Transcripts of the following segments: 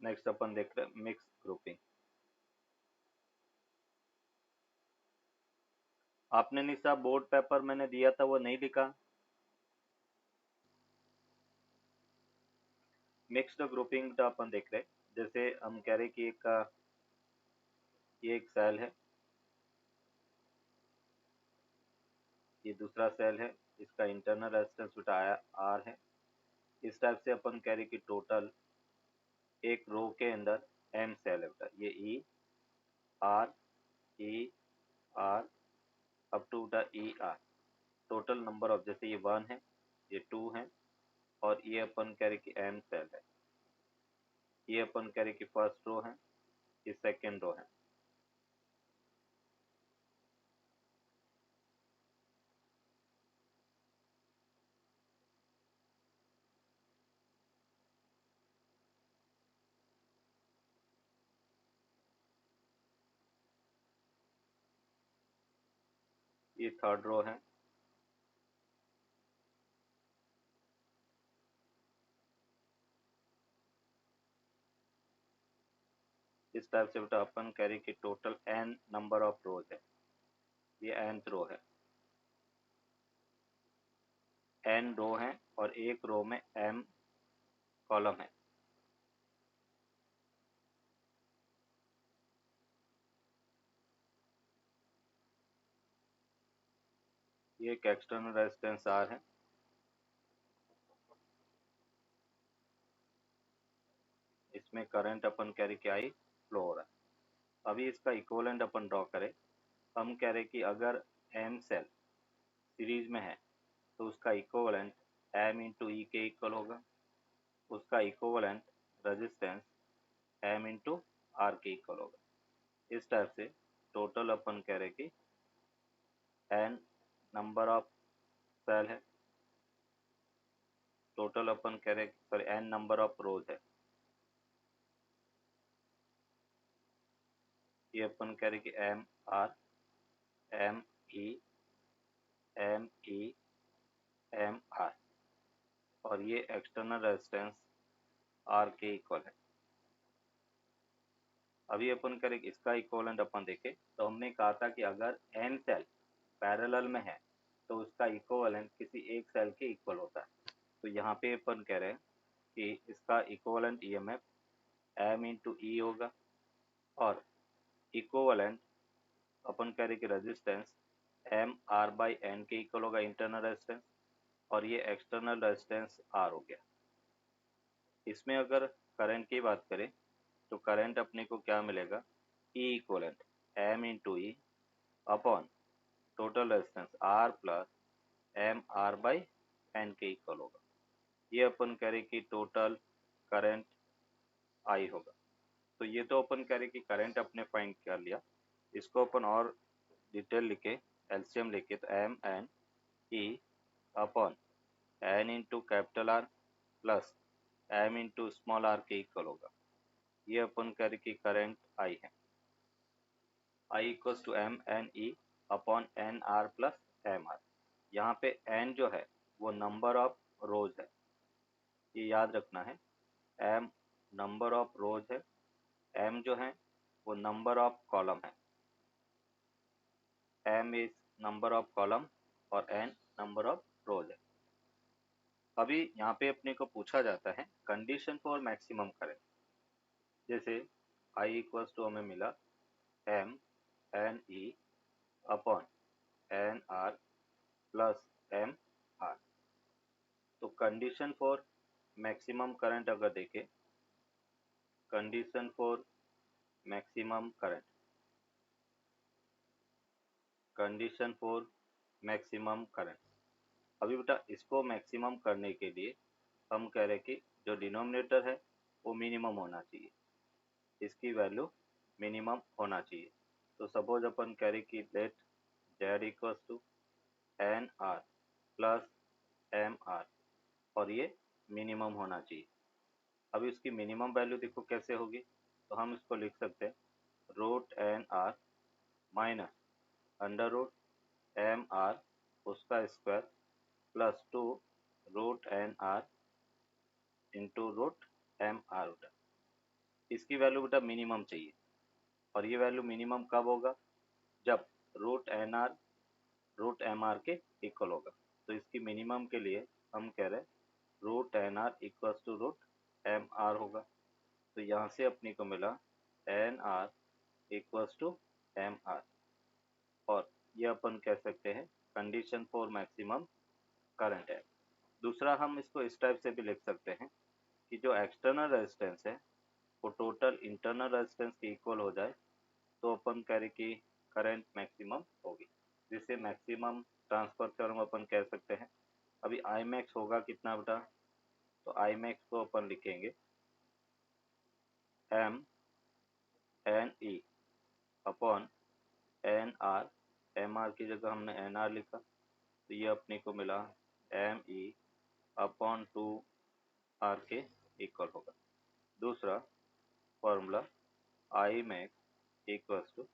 Next अपन देख रहे हैं मिक्स ग्रुपिंग। आपने निशा बोर्ड पेपर मैंने दिया था वो नहीं लिखा। मिक्स्ड ग्रुपिंग का अपन देख रहे हैं। जैसे हम कह रहे कि ये एक सेल है, ये दूसरा सेल है, इसका इंटरनल रेजिस्टेंस बेटा आर है। इस टाइप से अपन कह रहे कि टोटल एक रो के अंदर एम सेल है बेटा, ये E R E R up to the E R. Total number of, जैसे ये 1 है, ये 2 है, और ये अपन कह रहे कि एम सेल है। ये अपन कह रहे कि फर्स्ट रो है, ये सेकेंड रो है। ये थर्ड रो है। इस टाइप से बेटा अपन कह रहे कि total N number of rows है, ये nth रो है। एन रो है और एक रो में एम कॉलम है। ये एक एक्सटर्नल रेजिस्टेंस आर है। इसमें करंट अपन कह रहे कि आई फ्लो हो रहा है। अभी इसका इक्विवेलेंट अपन ड्रॉ करें। हम कह रहे कि अगर एम सेल सीरीज में है तो उसका इक्विवेलेंट एम इंटू ई के इक्वल होगा। उसका equivalent resistance M into R के इक्वल होगा। इस टाइप से टोटल अपन कह रहे कि एन नंबर ऑफ सेल है, टोटल अपन कह रहे sorry N number of rows है। ये अपन कह रहे कि M R M E M E M R, और ये एक्सटर्नल रेजिस्टेंस आर के इक्वल है। अभी अपन करें इसका इक्वलेंट अपन देखें तो हमने कहा था कि अगर एन सेल पैरेलल में है तो उसका इक्वलेंट किसी एक सेल के इक्वल होता है। तो यहाँ पे अपन कह रहे हैं कि इसका equivalent EMF M into E होगा, और इक्वलेंट अपन कह रहे कि resistance M R by N के इक्वल होगा, इंटरनल रेजिस्टेंस, और ये एक्सटर्नल रेजिस्टेंस आर हो गया। इसमें अगर करंट की बात करें तो करंट अपने को क्या मिलेगा, E equivalent M into E upon total resistance R plus M R by N के इक्वल होगा। ये अपन कह रहे कि टोटल करंट आई होगा। तो ये तो अपन कह रहे कि करंट अपने फाइंड कर लिया। इसको अपन और डिटेल लिखे, एलसीएम लिखे तो M N E upon N into capital R plus M into small R के इक्वल होगा। ये अपन कह रहे कि करंट आई है। I equals to M N E upon N R plus M R. यहाँ पे एन जो है वो नंबर ऑफ रोज है, ये याद रखना है। एम नंबर ऑफ रोज है, एम जो है वो नंबर ऑफ कॉलम है। M is number of column और एन नंबर ऑफ रोज है। अभी यहाँ पे अपने को पूछा जाता है कंडीशन फॉर मैक्सिमम करंट। जैसे आई इक्वल्स टू हमें मिला M N E upon N R plus M R. तो कंडीशन फॉर मैक्सिमम करंट अगर देखें, condition for maximum current, condition for maximum current. अभी बेटा इसको मैक्सिमम करने के लिए हम कह रहे कि जो डिनोमिनेटर है वो मिनिमम होना चाहिए, इसकी वैल्यू मिनिमम होना चाहिए। तो सपोज अपन कह रहे कि let Z equals to N R plus M R, और ये मिनिमम होना चाहिए। अभी उसकी मिनिमम वैल्यू देखो कैसे होगी, तो हम इसको लिख सकते हैं root N R minus under root M R उसका square plus 2 root N R into root M R होता है। इसकी वैल्यू बेटा मिनिमम चाहिए, और ये वैल्यू मिनिमम कब होगा, जब रूट एम आर के इक्वल होगा। तो इसकी मिनिमम के लिए हम कह रहे हैं root N R equals to root M R होगा। तो यहाँ से अपने को मिला N R equals to M R, और ये अपन कह सकते हैं कंडीशन फॉर मैक्सिमम करंट है। दूसरा हम इसको इस टाइप से भी लिख सकते हैं कि जो एक्सटर्नल रेजिस्टेंस है वो टोटल इंटरनल रेजिस्टेंस के इक्वल हो जाए, तो अपन कह रहे कि करंट मैक्सिमम होगी, जिसे मैक्सिमम ट्रांसफर थ्योरम अपन कह सकते हैं। अभी आई मैक्स होगा कितना बेटा, तो आई मैक्स को अपन लिखेंगे M N E upon N R, M R की जगह हमने एन आर लिखा, तो ये अपने को मिला M E upon two R के इक्वल होगा। दूसरा formula I max equals to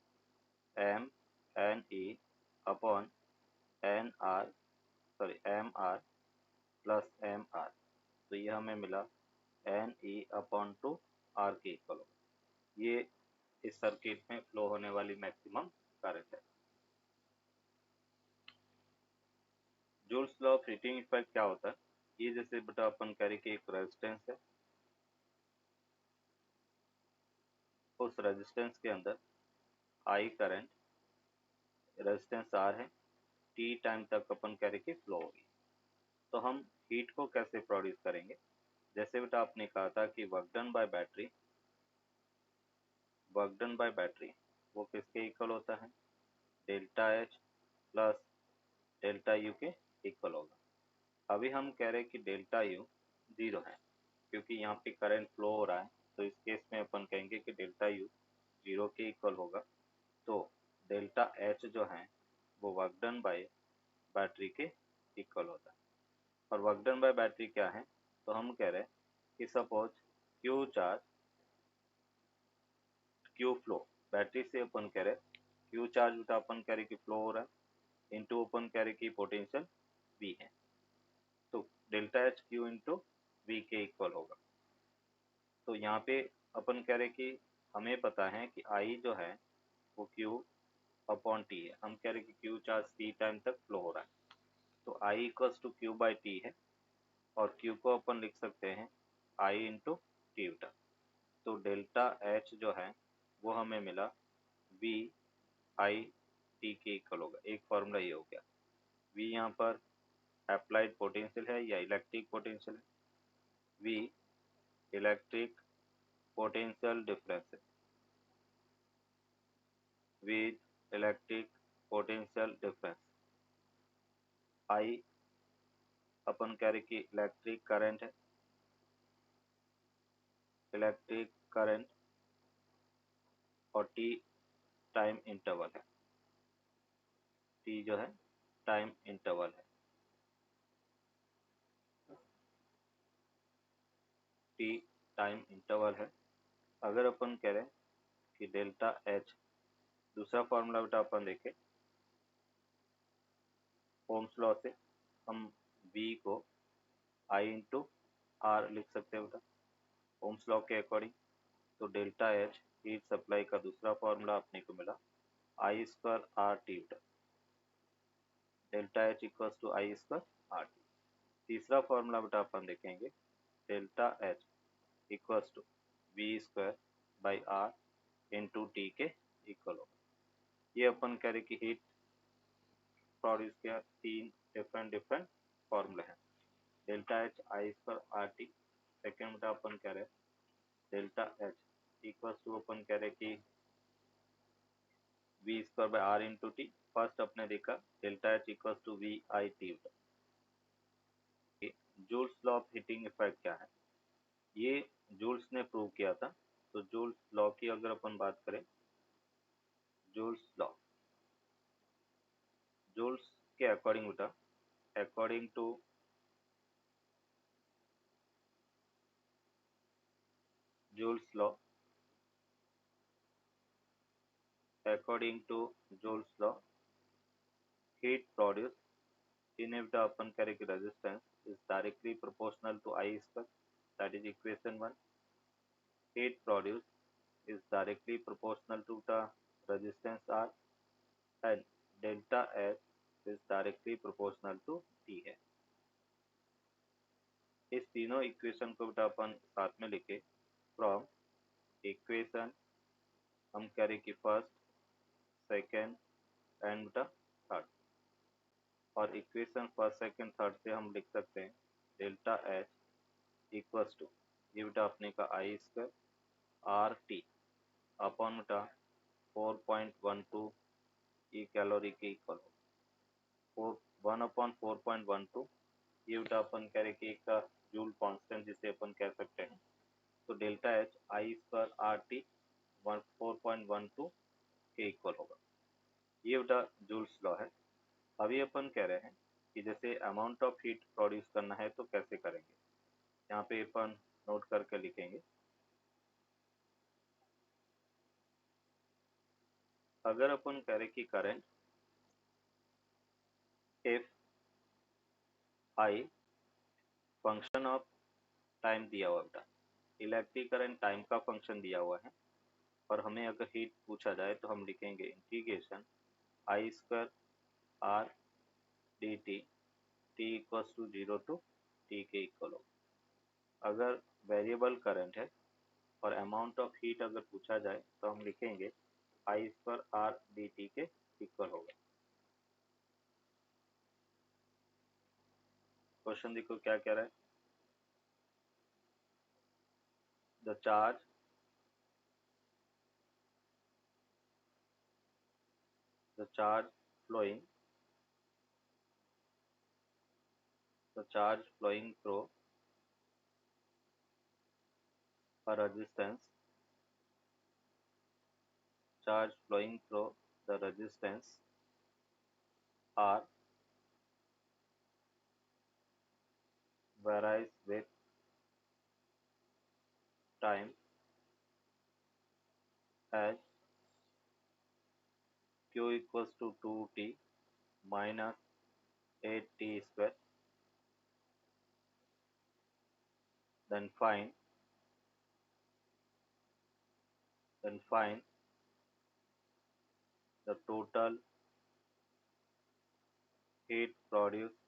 M N E upon N R M R plus M R, तो ये हमें मिला N E upon two R के इक्वल होगा। ये इस सर्किट में फ्लो होने वाली मैक्सिमम करंट है। Joule's law of heating effect क्या होता है, ये जैसे बेटा अपन कह रहे कि एक रेजिस्टेंस है, उस रेजिस्टेंस के अंदर आई करंट रेजिस्टेंस आर है, टी टाइम तक अपन कह रहे कि फ्लो होगी। तो हम हीट को कैसे प्रोड्यूस करेंगे, जैसे बेटा आपने कहा था कि वर्क डन बाय बैटरी वो किसके इक्वल होता है, delta H plus delta U के इक्वल होगा। अभी हम कह रहे हैं कि डेल्टा यू जीरो है, क्योंकि यहाँ पे करंट फ्लो हो रहा है, तो इस केस में अपन कहेंगे कि डेल्टा यू जीरो के इक्वल होगा। तो डेल्टा एच जो है वो वर्क डन बाय बैटरी के इक्वल होता है। और वर्क डन बाय बैटरी क्या है, तो हम कह रहे हैं कि suppose Q charge Q flow, battery से अपन कह रहे क्यू चार्ज उठा अपन कह रहे कि फ्लो हो रहा है, इंटू अपन कह रहे कि पोटेंशियल वी है, तो delta H Q into V के इक्वल होगा। तो यहाँ पे अपन कह रहे कि हमें पता है कि आई जो है वो क्यू अपॉन टी है, हम कह रहे कि क्यू चार्ज टी टाइम तक फ्लो हो रहा है, तो I equals to Q by T है, और क्यू को अपन लिख सकते हैं आई इंटू टी उठा। तो डेल्टा एच जो है वो हमें मिला वी आई टी के इक्वल होगा। एक फॉर्मूला ये हो गया। वी यहाँ पर अप्लाइड पोटेंशियल है या इलेक्ट्रिक पोटेंशियल है, वी इलेक्ट्रिक पोटेंशियल डिफरेंस है, विद इलेक्ट्रिक पोटेंशियल डिफरेंस। आई अपन कह रहे कि इलेक्ट्रिक करंट है, इलेक्ट्रिक करंट, और टी टाइम इंटरवल है, टी जो है टाइम इंटरवल है, टी टाइम इंटरवल है। अगर अपन कह रहे हैं कि डेल्टा एच, दूसरा फॉर्मूला बेटा अपन देखें ओम्स लॉ से, हम V को I इंटू आर लिख सकते हैं बेटा ओम्स लॉ के अकॉर्डिंग। तो डेल्टा एच हीट सप्लाई का दूसरा फॉर्मूला अपने को मिला आई स्क्वायर आर टी बेटा, delta H equals to I square R T. तीसरा फॉर्मूला बेटा अपन देखेंगे delta H equals to V square by R into T के इक्वल होगा। ये अपन कह रहे कि हीट प्रोड्यूस किया, तीन डिफरेंट फॉर्मूले हैं, delta H I square R T. Second बेटा अपन कह रहे डेल्टा एच इक्वल्स टू अपन कह रहे कि V square by R into T. First अपने देखा delta H equals to V I T. Joule's law of heating effect क्या है, ये जूल्स ने प्रूव किया था। तो जूल्स लॉ की अगर अपन बात करें, जूल्स लॉ, जूल्स के अकॉर्डिंग बेटा, according to Joule's law, according to Joule's law heat produce in बेटा अपन करें कि resistance is directly proportional to I square, that is equation 1। heat produced is directly proportional to the resistance R and delta H is directly proportional to T है। इस तीनों equation को बेटा अपन साथ में लिखे फ्रॉम इक्वेशन हम कह रहे कि फर्स्ट सेकेंड एंड बेटा थर्ड, और इक्वेशन फर्स्ट सेकेंड थर्ड से हम लिख सकते हैं डेल्टा एच इक्वल्स टू ये बेटा अपने का आई स्क्वायर आर टी अपॉन बेटा 4.12 ये कैलोरी के इक्वल हो 1/4.12 ये बेटा अपन कह रहे कि एक जूल कांस्टेंट जिसे अपन कह सकते हैं, तो delta H I square R T 4.12 के इक्वल होगा। ये बेटा जूल्स लॉ है। अभी अपन कह रहे हैं कि जैसे अमाउंट ऑफ हीट प्रोड्यूस करना है तो कैसे करेंगे, यहाँ पे अपन नोट करके लिखेंगे। अगर अपन कह रहे कि current if I function of time दिया हुआ बेटा, इलेक्ट्रिक करंट टाइम का फंक्शन दिया हुआ है और हमें अगर हीट पूछा जाए तो हम लिखेंगे integration I square R D T T equals to 0 to T के इक्वल हो। अगर वेरिएबल करंट है और अमाउंट ऑफ हीट अगर पूछा जाए तो हम लिखेंगे आई स्क्वायर आर डी टी के इक्वल होगा। क्वेश्चन देखो क्या कह रहा है, the charge flowing the charge flowing through a resistance charge flowing through the resistance R varies with time as q equals to 2t minus 8t square, then find the total heat produced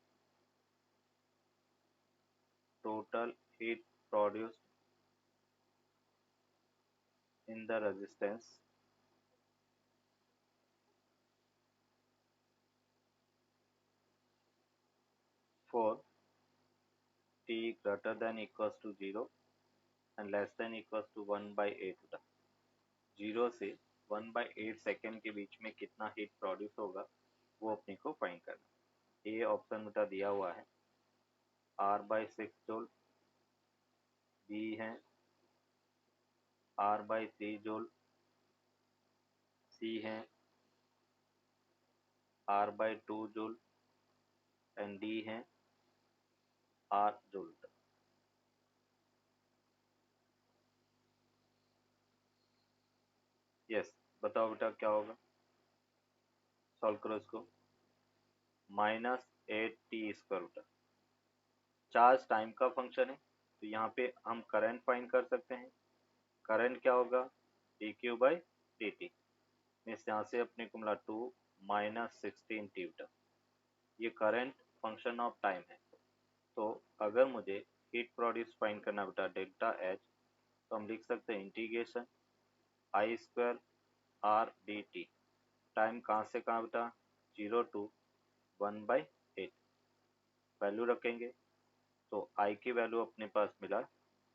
in the resistance for t greater than equals to 0 and less than equals to 1/8। 0 से 1/8 second के बीच में कितना heat produce होगा वो अपने को find करना। ये ऑप्शन बेटा दिया हुआ है R/6 जूल, बी है R/3 जूल, सी है R/2 जूल एंड डी है R जूल। यस बताओ बेटा क्या होगा, सॉल्व करो इसको। -8t² बेटा चार्ज टाइम का फंक्शन है तो यहाँ पे हम करंट फाइंड कर सकते हैं। करंट क्या होगा dq/dt, मीन्स यहाँ से अपने को मिला 2 - 16t बेटा, ये करंट फंक्शन ऑफ टाइम है। तो अगर मुझे हीट प्रोड्यूस फाइंड करना बेटा डेल्टा एच, तो हम लिख सकते हैं integration I square R D T, time कहाँ से कहाँ बेटा 0 to 1/8, वैल्यू रखेंगे तो आई की वैल्यू अपने पास मिला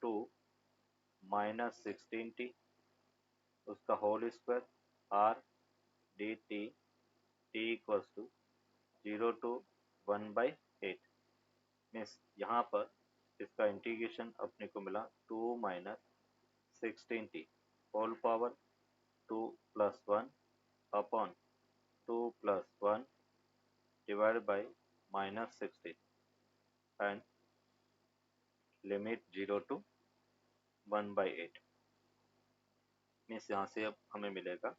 2 - 16t उसका whole square R D T T equals to 0 to 1/8, means यहाँ पर इसका इंटीग्रेशन अपने को मिला 2 - 16t whole power 2 + 1 upon 2 + 1 divided by -16 and limit 0 to 1/8, means यहाँ से अब हमें मिलेगा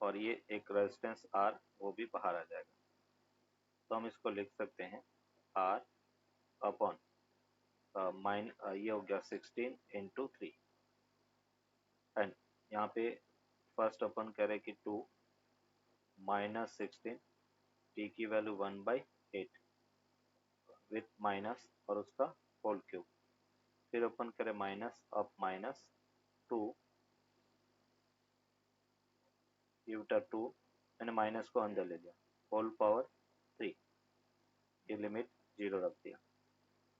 और ये एक रेजिस्टेंस R वो भी बाहर आ जाएगा। तो हम इसको लिख सकते हैं R अपॉन ये हो गया 16 × 3 एंड यहाँ पे फर्स्ट अपन कह रहे कि 2 माइनस 16, टी की वैल्यू 1/8 विथ माइनस और उसका होल क्यूब। फिर अपन करें माइनस अब माइनस 2 यूटा 2, मैंने माइनस को अंदर ले लिया, होल पावर 3, ये लिमिट 0 रख दिया।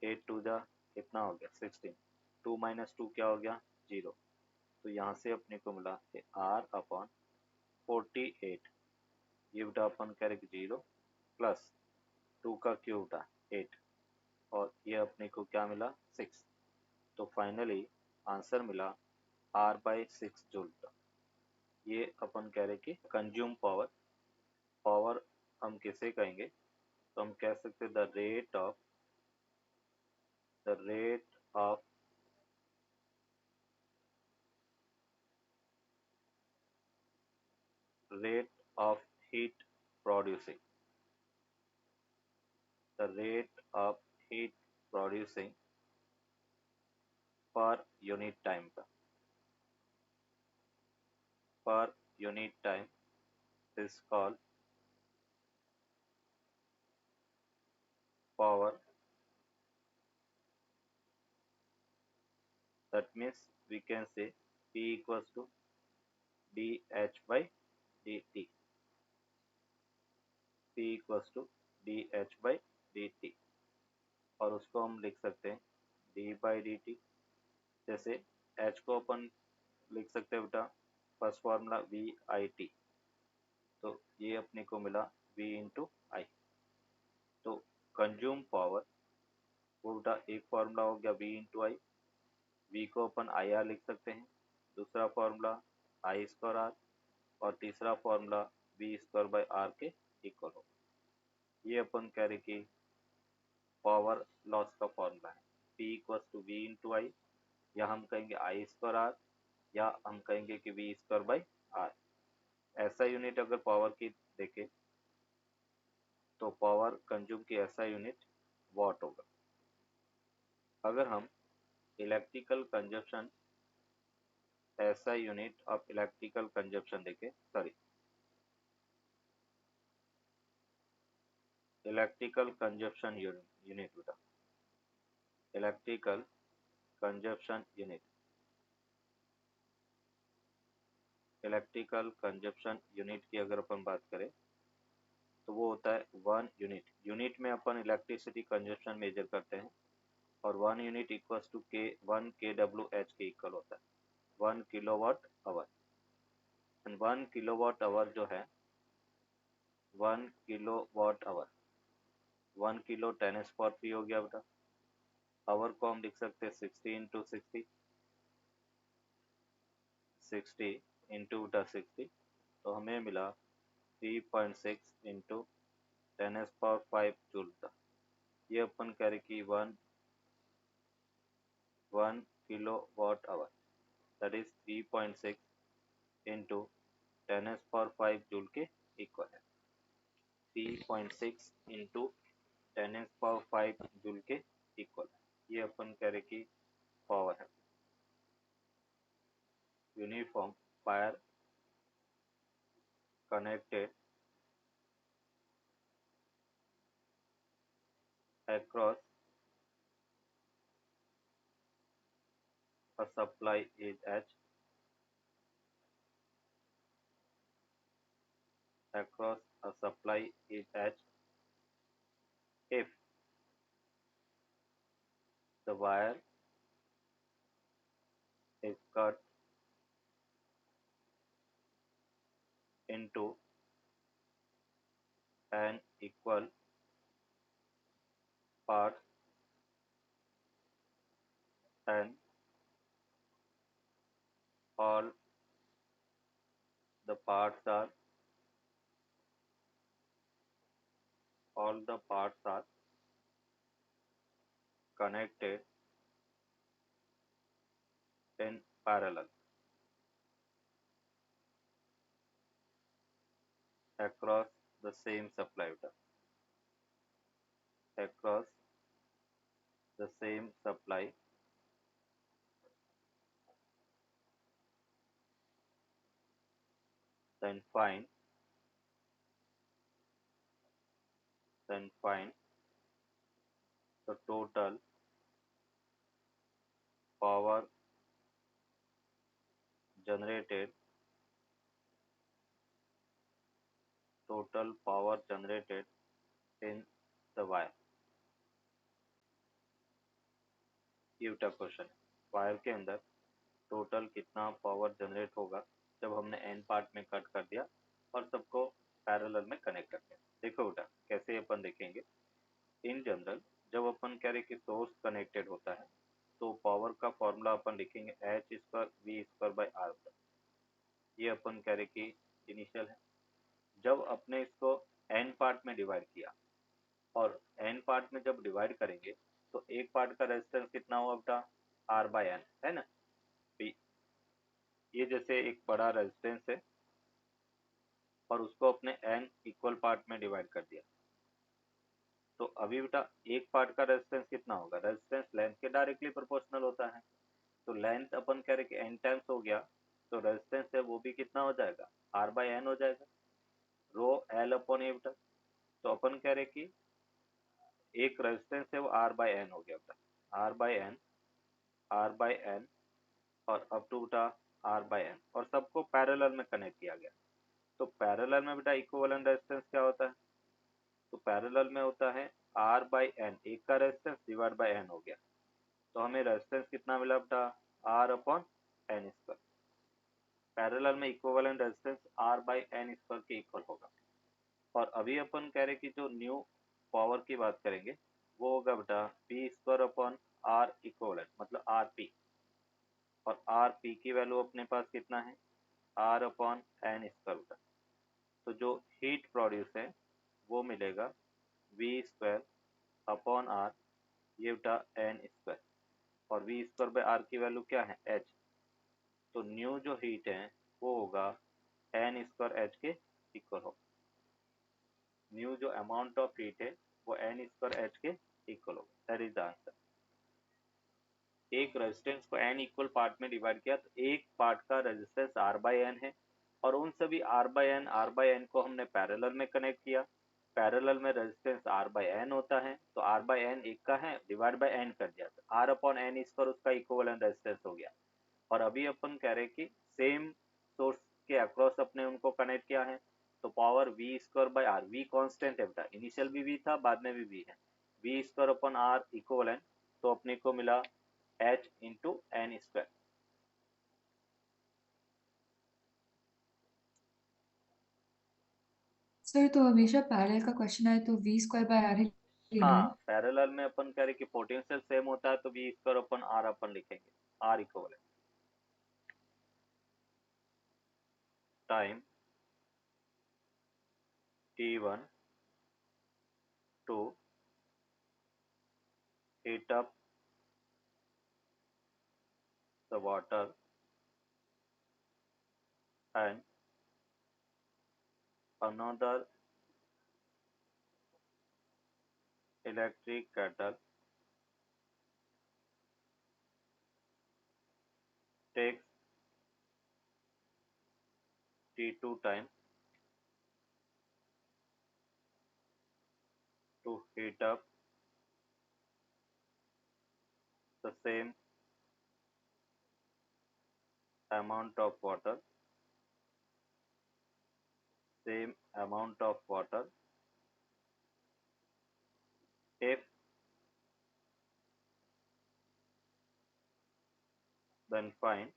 8 टू जा कितना हो गया 16, 2 माइनस 2 क्या हो गया 0। तो यहाँ से अपने को मिला आर अपॉन 48, ये बेटा अपन करेंगे 0 प्लस 2 का क्यूब उठा 8 और ये अपने को क्या मिला 6। तो फाइनली आंसर मिला R/6 जूल। ये अपन कह रहे कि कंज्यूम पावर, पावर हम किसे कहेंगे, तो हम कह सकते the rate of rate of heat producing, the rate of heat producing per unit time is called power. That means we can say P equals to dH by dt, P equals to dH by dt, और उसको हम लिख सकते हैं d by dt। जैसे h को अपन लिख सकते हैं बेटा first formula V I T, तो ये अपने को मिला v इंटू आई। तो कंज्यूम पावर वो बेटा एक फार्मूला हो गया v इंटू आई, v को अपन आई आर लिख सकते हैं, दूसरा फार्मूला आई स्क्वायर आर, और तीसरा formula V square by R के इक्वल हो। ये अपन कह रहे कि पावर लॉस का फॉर्मूला है, P equals to V into I, या हम कहेंगे आई स्क्वायर आर, या हम कहेंगे कि वी स्क्वायर बाई आर। ऐसा यूनिट अगर पावर की देखें तो पावर कंज्यूम की ऐसा यूनिट वाट होगा। अगर हम इलेक्ट्रिकल कंजप्शन, ऐसा यूनिट ऑफ इलेक्ट्रिकल कंजप्शन देखें, इलेक्ट्रिकल कंजप्शन यूनिट बेटा, electrical consumption unit, electrical consumption unit की अगर अपन बात करें तो वो होता है 1 यूनिट। यूनिट में अपन इलेक्ट्रिसिटी कंजप्शन मेजर करते हैं, और 1 यूनिट इक्वल्स टू के 1 kWh के इक्वल होता है 1 kilowatt hour. And 1 kilowatt hour जो है 1 किलोवाट आवर 1 किलो 10⁻³ हो गया बेटा। आवर को हम लिख सकते हैं 60 इंटू 60, 60 इंटू 60, तो हमें मिला 3.6 इंटू 10⁻⁵ जूल था। ये अपन कह रहे कि 1 kilowatt hour that is 3.6 into 10⁻⁵ joule के इक्वल है। 3.6 इंटू 10⁻⁵ जूल के इक्वल है, ये अपन कह रहे कि पावर है। Uniform fire connected across a supply is H, across a supply is H if the wire is cut into an equal parts and all the parts are connected in parallel across the same supply, across the same supply then find the total power generated in the wire। ये उल्टा question है, wire के अंदर total कितना power generate होगा जब हमने N part में कट कर दिया और सबको पैरेलल में कनेक्ट कर दिया। देखो बेटा कैसे अपन देखेंगे। इन जनरल जब अपन कह रहे कि सोर्स कनेक्टेड होता है तो पावर का फॉर्मूला अपन लिखेंगे H square V square by R. ये अपन कह रहे कि इनिशियल है। जब अपने इसको एन पार्ट में डिवाइड किया और एन पार्ट में जब डिवाइड करेंगे तो एक पार्ट का रेजिस्टेंस कितना होगा बेटा आर बाय एन, है ना। ये जैसे एक बड़ा रेजिस्टेंस है और उसको अपने एन इक्वल पार्ट में डिवाइड कर दिया, तो अभी बेटा एक पार्ट का रेजिस्टेंस कितना होगा, रेजिस्टेंस लेंथ के डायरेक्टली प्रोपोर्शनल होता है। तो लेंथ अपन कह रहे कि एन टाइम्स हो गया, तो रेजिस्टेंस है वो भी कितना हो जाएगा आर बाय एन हो जाएगा, रो एल अपॉन ए बेटा। तो अपन कह रहे कि एक रेजिस्टेंस है वो आर बाय एन हो गया बेटा, आर बाय एन और अप टू बेटा आर बाय एन, और सबको पैरेलल में कनेक्ट किया गया। तो पैरेलल में बेटा इक्विवेलेंट रेजिस्टेंस क्या होता है, तो पैरेलल में होता है आर बाय एन, एक का रेजिस्टेंस डिवाइड बाय एन हो गया। तो हमें रेजिस्टेंस कितना मिला बेटा R upon N square. Parallel में equivalent resistance R by N square के इक्वल होगा। और अभी अपन कह रहे कि जो न्यू पावर की बात करेंगे वो होगा बेटा P square upon R equivalent मतलब आर पी, और आर पी की वैल्यू अपने पास कितना है आर अपॉन एन स्क्वायर बेटा। तो जो हीट प्रोड्यूस है वो मिलेगा वी स्क्वायर अपॉन आर, ये बेटा एन स्क्वायर, और वी स्क्वायर बाय आर की वैल्यू क्या है एच। तो न्यू जो हीट है वो होगा एन स्क्वायर एच के इक्वल होगा। न्यू जो अमाउंट ऑफ हीट है वो एन स्क्वायर एच के इक्वल होगा, दैट इज द आंसर। एक रेजिस्टेंस को एन इक्वल पार्ट में डिवाइड किया तो एक पार्ट का रेजिस्टेंस आर बाय एन है, और उन सभी आर बाय एन को हमने पैरेलल में कनेक्ट किया। पैरेलल में रेजिस्टेंस आर बाय एन होता है, तो आर बाय एन एक का है डिवाइड बाय एन कर दिया, तो आर अपॉन एन इस पर उसका इक्विवेलेंट रेजिस्टेंस हो गया। और अभी अपन कह रहे कि सेम सोर्स के अक्रॉस अपने उनको कनेक्ट किया है, तो power V square by R, V constant है बेटा, इनिशियल भी वी था बाद में भी वी है, V square upon R equivalent, तो अपने को मिला H into N square. Sir तो हमेशा पैरेलल का क्वेश्चन आए तो वी स्क्वायर बाय आर ही लेना हाँ है। पैरेलल में अपन कह रहे कि पोटेंशियल सेम होता है तो वी स्क्वायर अपन आर अपन लिखेंगे, R equivalent. Time t1 to heat up the water and another electric kettle takes t2 time to heat up the amount of water same amount of water if then find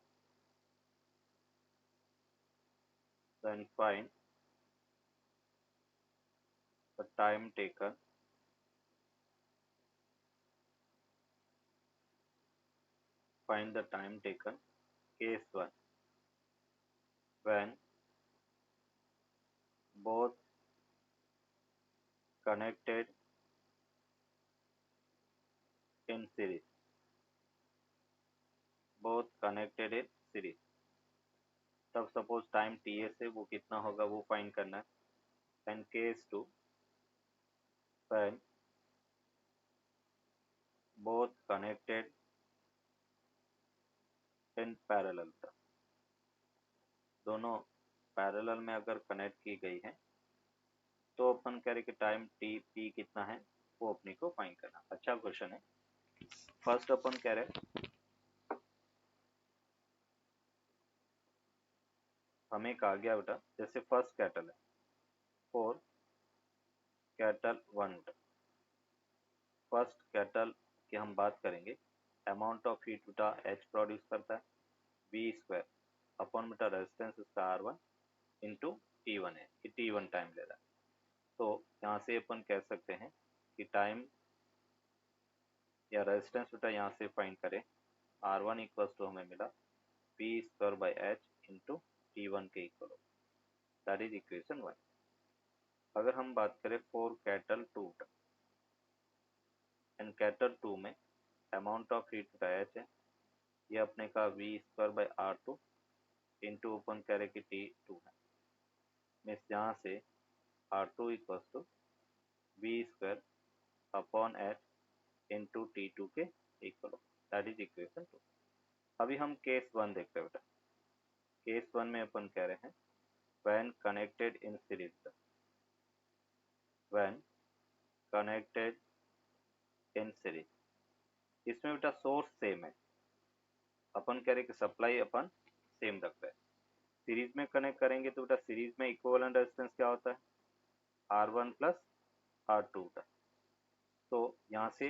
the time taken, find the time taken. Case 1, when both connected in series, both connected in series, तब suppose time T S है वो कितना होगा वो find करना है। And case 2, when both connected in parallel, दोनों parallel में अगर कनेक्ट की गई है तो अपन कह रहे कि टाइम टी पी कितना है वो अपने को फाइंड करना। अच्छा क्वेश्चन है। फर्स्ट अपन कह रहे हमें कहा गया बेटा जैसे फर्स्ट कैटल है for kettle one. First kettle की हम बात करेंगे, अमाउंट ऑफ हीट बेटा एच प्रोड्यूस करता है वी स्क्वायर अपॉन बेटा रेजिस्टेंस इसका R one into T one है कि टी वन टाइम ले रहा है। तो यहाँ से अपन कह सकते हैं कि टाइम या रेजिस्टेंस बेटा यहाँ से फाइंड करें, आर वन इक्वल्स टू हमें मिला V square by H into T one के इक्वल हो, दैट इज इक्वेशन वन। अगर हम बात करें for kettle two, and kettle two में अमाउंट ऑफ हीट का एच है, ये अपने का V square by R two into open करें कि टी टू है, मीन्स यहाँ से R two equals to V square upon H into T two के इक्वल हो, दैट इज इक्वेशन टू। अभी हम केस वन देखते हैं बेटा। केस वन में अपन कह रहे हैं when connected in series, when connected in series, इसमें बेटा सोर्स सेम है, अपन कह रहे कि सप्लाई अपन सेम रख रहे हैं। सीरीज में कनेक्ट करेंगे तो बेटा सीरीज में इक्विवेलेंट रेजिस्टेंस क्या होता है, R one plus R two का। तो यहाँ से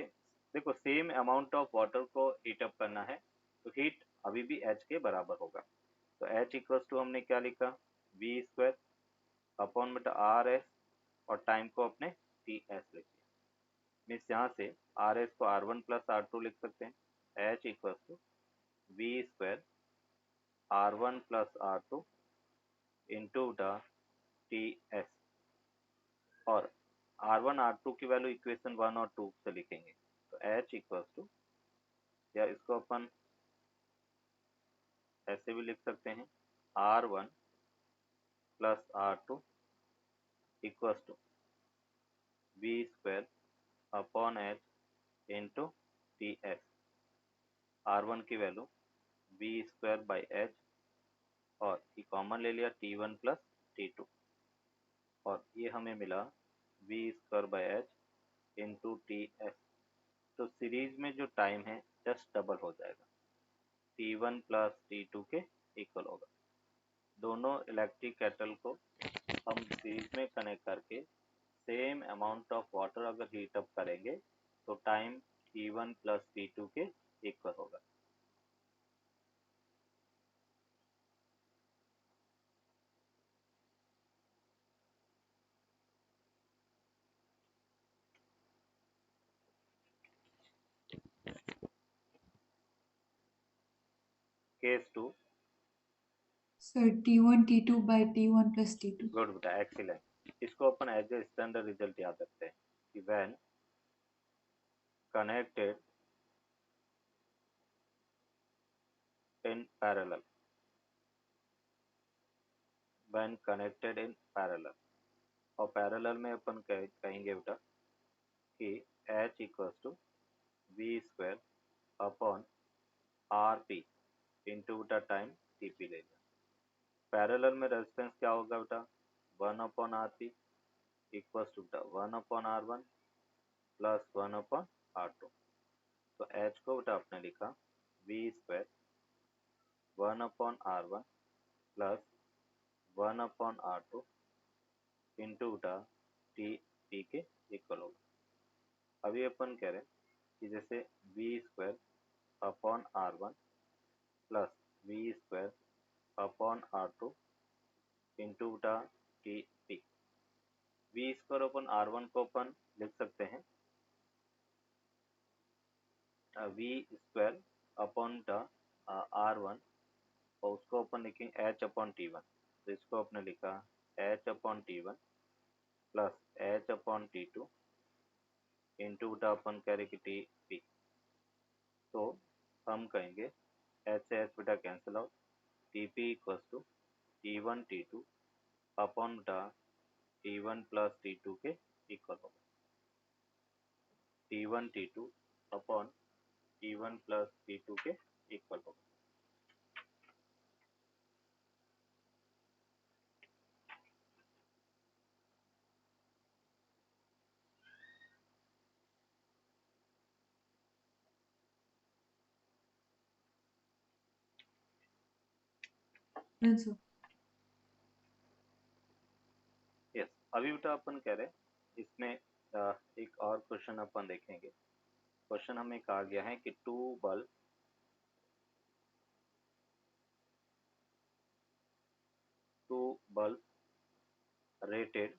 देखो सेम अमाउंट ऑफ वाटर को हीट अप करना है तो हीट अभी भी एच के बराबर होगा। तो एच इक्वल्स टू हमने क्या लिखा, वी स्क्वायर अपॉन बेटा आर एस और टाइम को अपने टी एस लिख दिया, मीन्स यहाँ से आर एस को R one plus R two लिख सकते हैं। H equals to V square R one plus R two into the T S, और आर वन आर टू की वैल्यू इक्वेशन वन और टू से लिखेंगे। तो एच इक्वल्स टू, या इसको अपन ऐसे भी लिख सकते हैं, R one plus R two equals to V square upon H into T S. R one की value V square by H और ये कॉमन ले लिया T one plus T two, और ये हमें मिला V square by H into T S. तो सीरीज में जो टाइम है जस्ट डबल हो जाएगा, T one plus T two के इक्वल होगा। दोनों इलेक्ट्रिक केटल को हम सीरीज में कनेक्ट करके सेम अमाउंट ऑफ वाटर अगर हीट अप करेंगे तो time T one plus T two के इक्वल होगा। Case two, sir T1 T2 by T1 plus T2। Good बेटा, एक्सीलेंट। इसको अपन एज ए स्टैंडर्ड रिजल्ट याद रखते हैं कि when connected in parallel, when connected in parallel, और पैरेलल में अपन कहेंगे बेटा कि H equals to V square upon R P into बेटा टाइम टी पी ले लिया। पैरेलल में रेजिस्टेंस क्या होगा बेटा, one upon R P equals to बेटा one upon R one plus one upon R two. तो एच को बेटा आपने लिखा V square one upon R one plus one upon R two into बेटा टी पी के इक्वल होगा। अभी अपन कह रहे हैं कि जैसे V square upon R one plus V square upon R two into बेटा T P. V square upon R one को अपन लिख सकते हैं V square upon R one, और उसको अपन लिखेंगे एच अपॉन टी वन। तो इसको अपने लिखा H upon T one plus H upon T to into बेटा अपन कह रहे कि टी पी। तो हम कहेंगे एच से एच बेटा cancel out, T P equals to T one T two upon बेटा T one plus T two के इक्वल होगा, T one T two upon T one plus T two के equal होगा। आंसर। यस, अभी बेटा अपन कह रहे इसमें एक और क्वेश्चन अपन देखेंगे। क्वेश्चन हमें कहा गया है कि टू बल्ब रेटेड,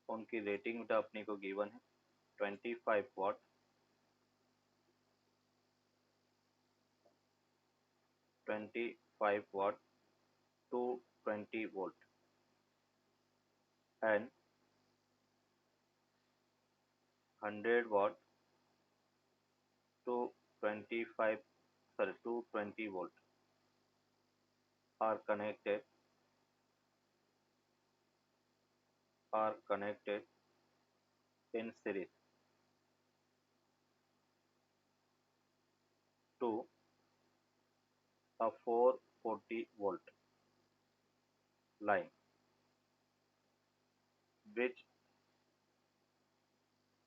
उनकी रेटिंग बेटा अपने को गिवन है 25 वाट, 25 watt to 20 volt and 100 watt to 20 volt are connected in series to a 440 volt line. Which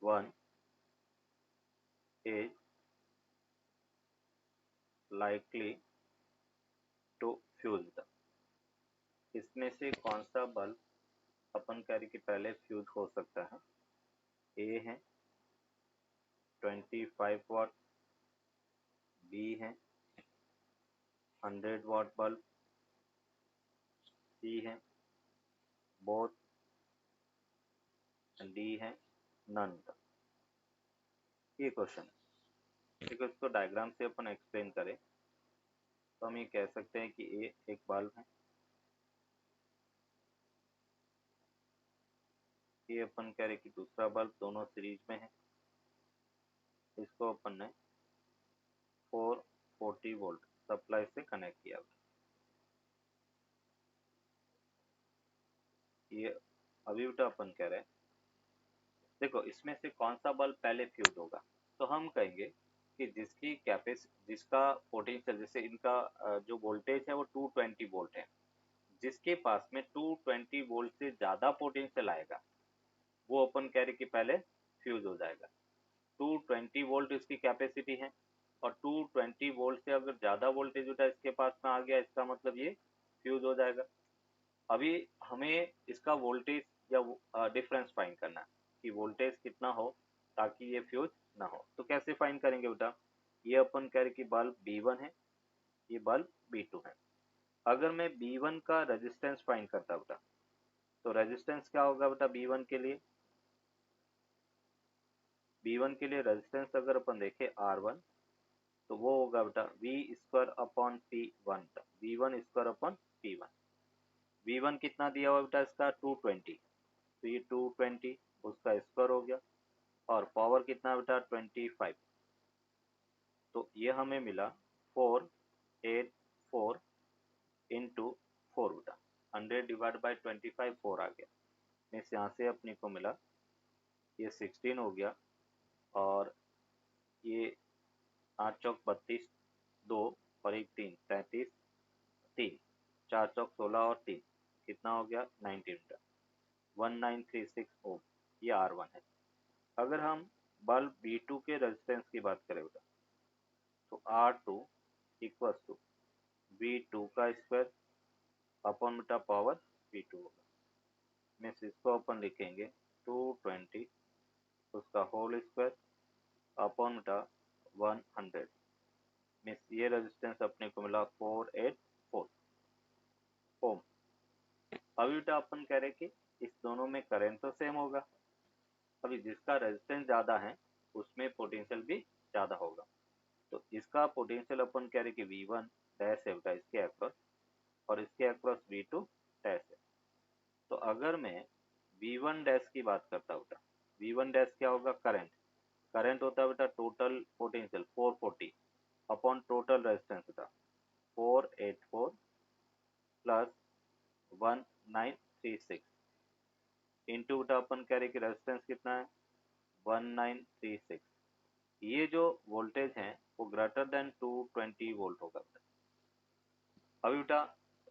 one is likely to fuse? इसमें से कौन सा बल्ब अपन कह रहे कि पहले फ्यूज हो सकता है? ए है 25 वाट, बी है 100 वाट बल्ब, सी है बोथ, डी है नन। ये क्वेश्चन है। देखो इसको डायग्राम से अपन एक्सप्लेन करें तो हम ये कह सकते हैं कि ए एक बल्ब है, ये अपन कह रहे कि दूसरा बल्ब, दोनों सीरीज में है। इसको अपन ने 440 वोल्ट सप्लाई से कनेक्ट किया। ये अभी बेटा अपन कह रहे हैं देखो इसमें से कौन सा बल्ब पहले फ्यूज होगा, तो हम कहेंगे कि जिसका पोटेंशियल, जैसे इनका जो वोल्टेज है वो 220 वोल्ट है, जिसके पास में 220 वोल्ट से ज्यादा पोटेंशियल आएगा वो अपन कह रहे कि पहले फ्यूज हो जाएगा। 220 वोल्ट इसकी कैपेसिटी है और 220 वोल्ट से अगर ज्यादा वोल्टेज होता है इसके पास में आ गया, इसका मतलब ये फ्यूज हो जाएगा। अभी हमें इसका वोल्टेज या डिफरेंस फाइंड करना है कि वोल्टेज कितना हो ताकि ये फ्यूज ना हो। तो कैसे फाइंड करेंगे बेटा, ये अपन कह रहे कि बल्ब B1 है, ये बल्ब B2 है। अगर मैं B1 का रेजिस्टेंस फाइंड करता बेटा, तो रेजिस्टेंस क्या होगा बेटा B1 के लिए? B1 के लिए रेजिस्टेंस अगर अपन देखें R1, तो वो होगा बेटा V square upon P1, V1 square upon P1। V1 कितना दिया हुआ बेटा इसका 220, तो ये 220 उसका स्क्वायर हो गया, और पावर कितना बेटा 25, तो ये हमें मिला 484 इंटू 4 बेटा, 100 डिवाइड बाई 25 4 आ गया। मीन्स यहाँ से अपने को मिला ये 16 हो गया, और ये 8 चौक 32, 2 और 1 3, 33, 3 4 चौक 16 और 3 कितना हो गया 19 बेटा, 1936 ओम, ये R1 है। अगर हम बल्ब B2 के रेजिस्टेंस की बात करें बेटा, तो R2 इक्वल टू V2 का स्क्वायर अपॉन बेटा पावर V2 होगा। मीन्स इसको अपन लिखेंगे 220 उसका होल स्क्वायर अपॉन बेटा 100। मीन्स ये रेजिस्टेंस अपने को मिला 484 ओम। अभी बेटा अपन कह रहे कि इस दोनों में करंट तो सेम होगा, अभी जिसका रेजिस्टेंस ज्यादा है उसमें पोटेंशियल भी ज्यादा होगा। तो इसका पोटेंशियल अपन कह रहे कि V1 डैश है बेटा इसके अक्रॉस, और इसके अक्रॉस V2 डैश है। तो अगर मैं V1 डैश की बात करता हूँ, V1 डैश क्या होगा? करंट। करंट होता है बेटा total potential 440 upon total resistance बेटा 484 प्लस 1936 इंटू बेटा अपन कह रहे कि रेजिस्टेंस कितना है 1936। ये जो वोल्टेज है वो ग्रेटर देन 220 वोल्ट होगा। अभी बेटा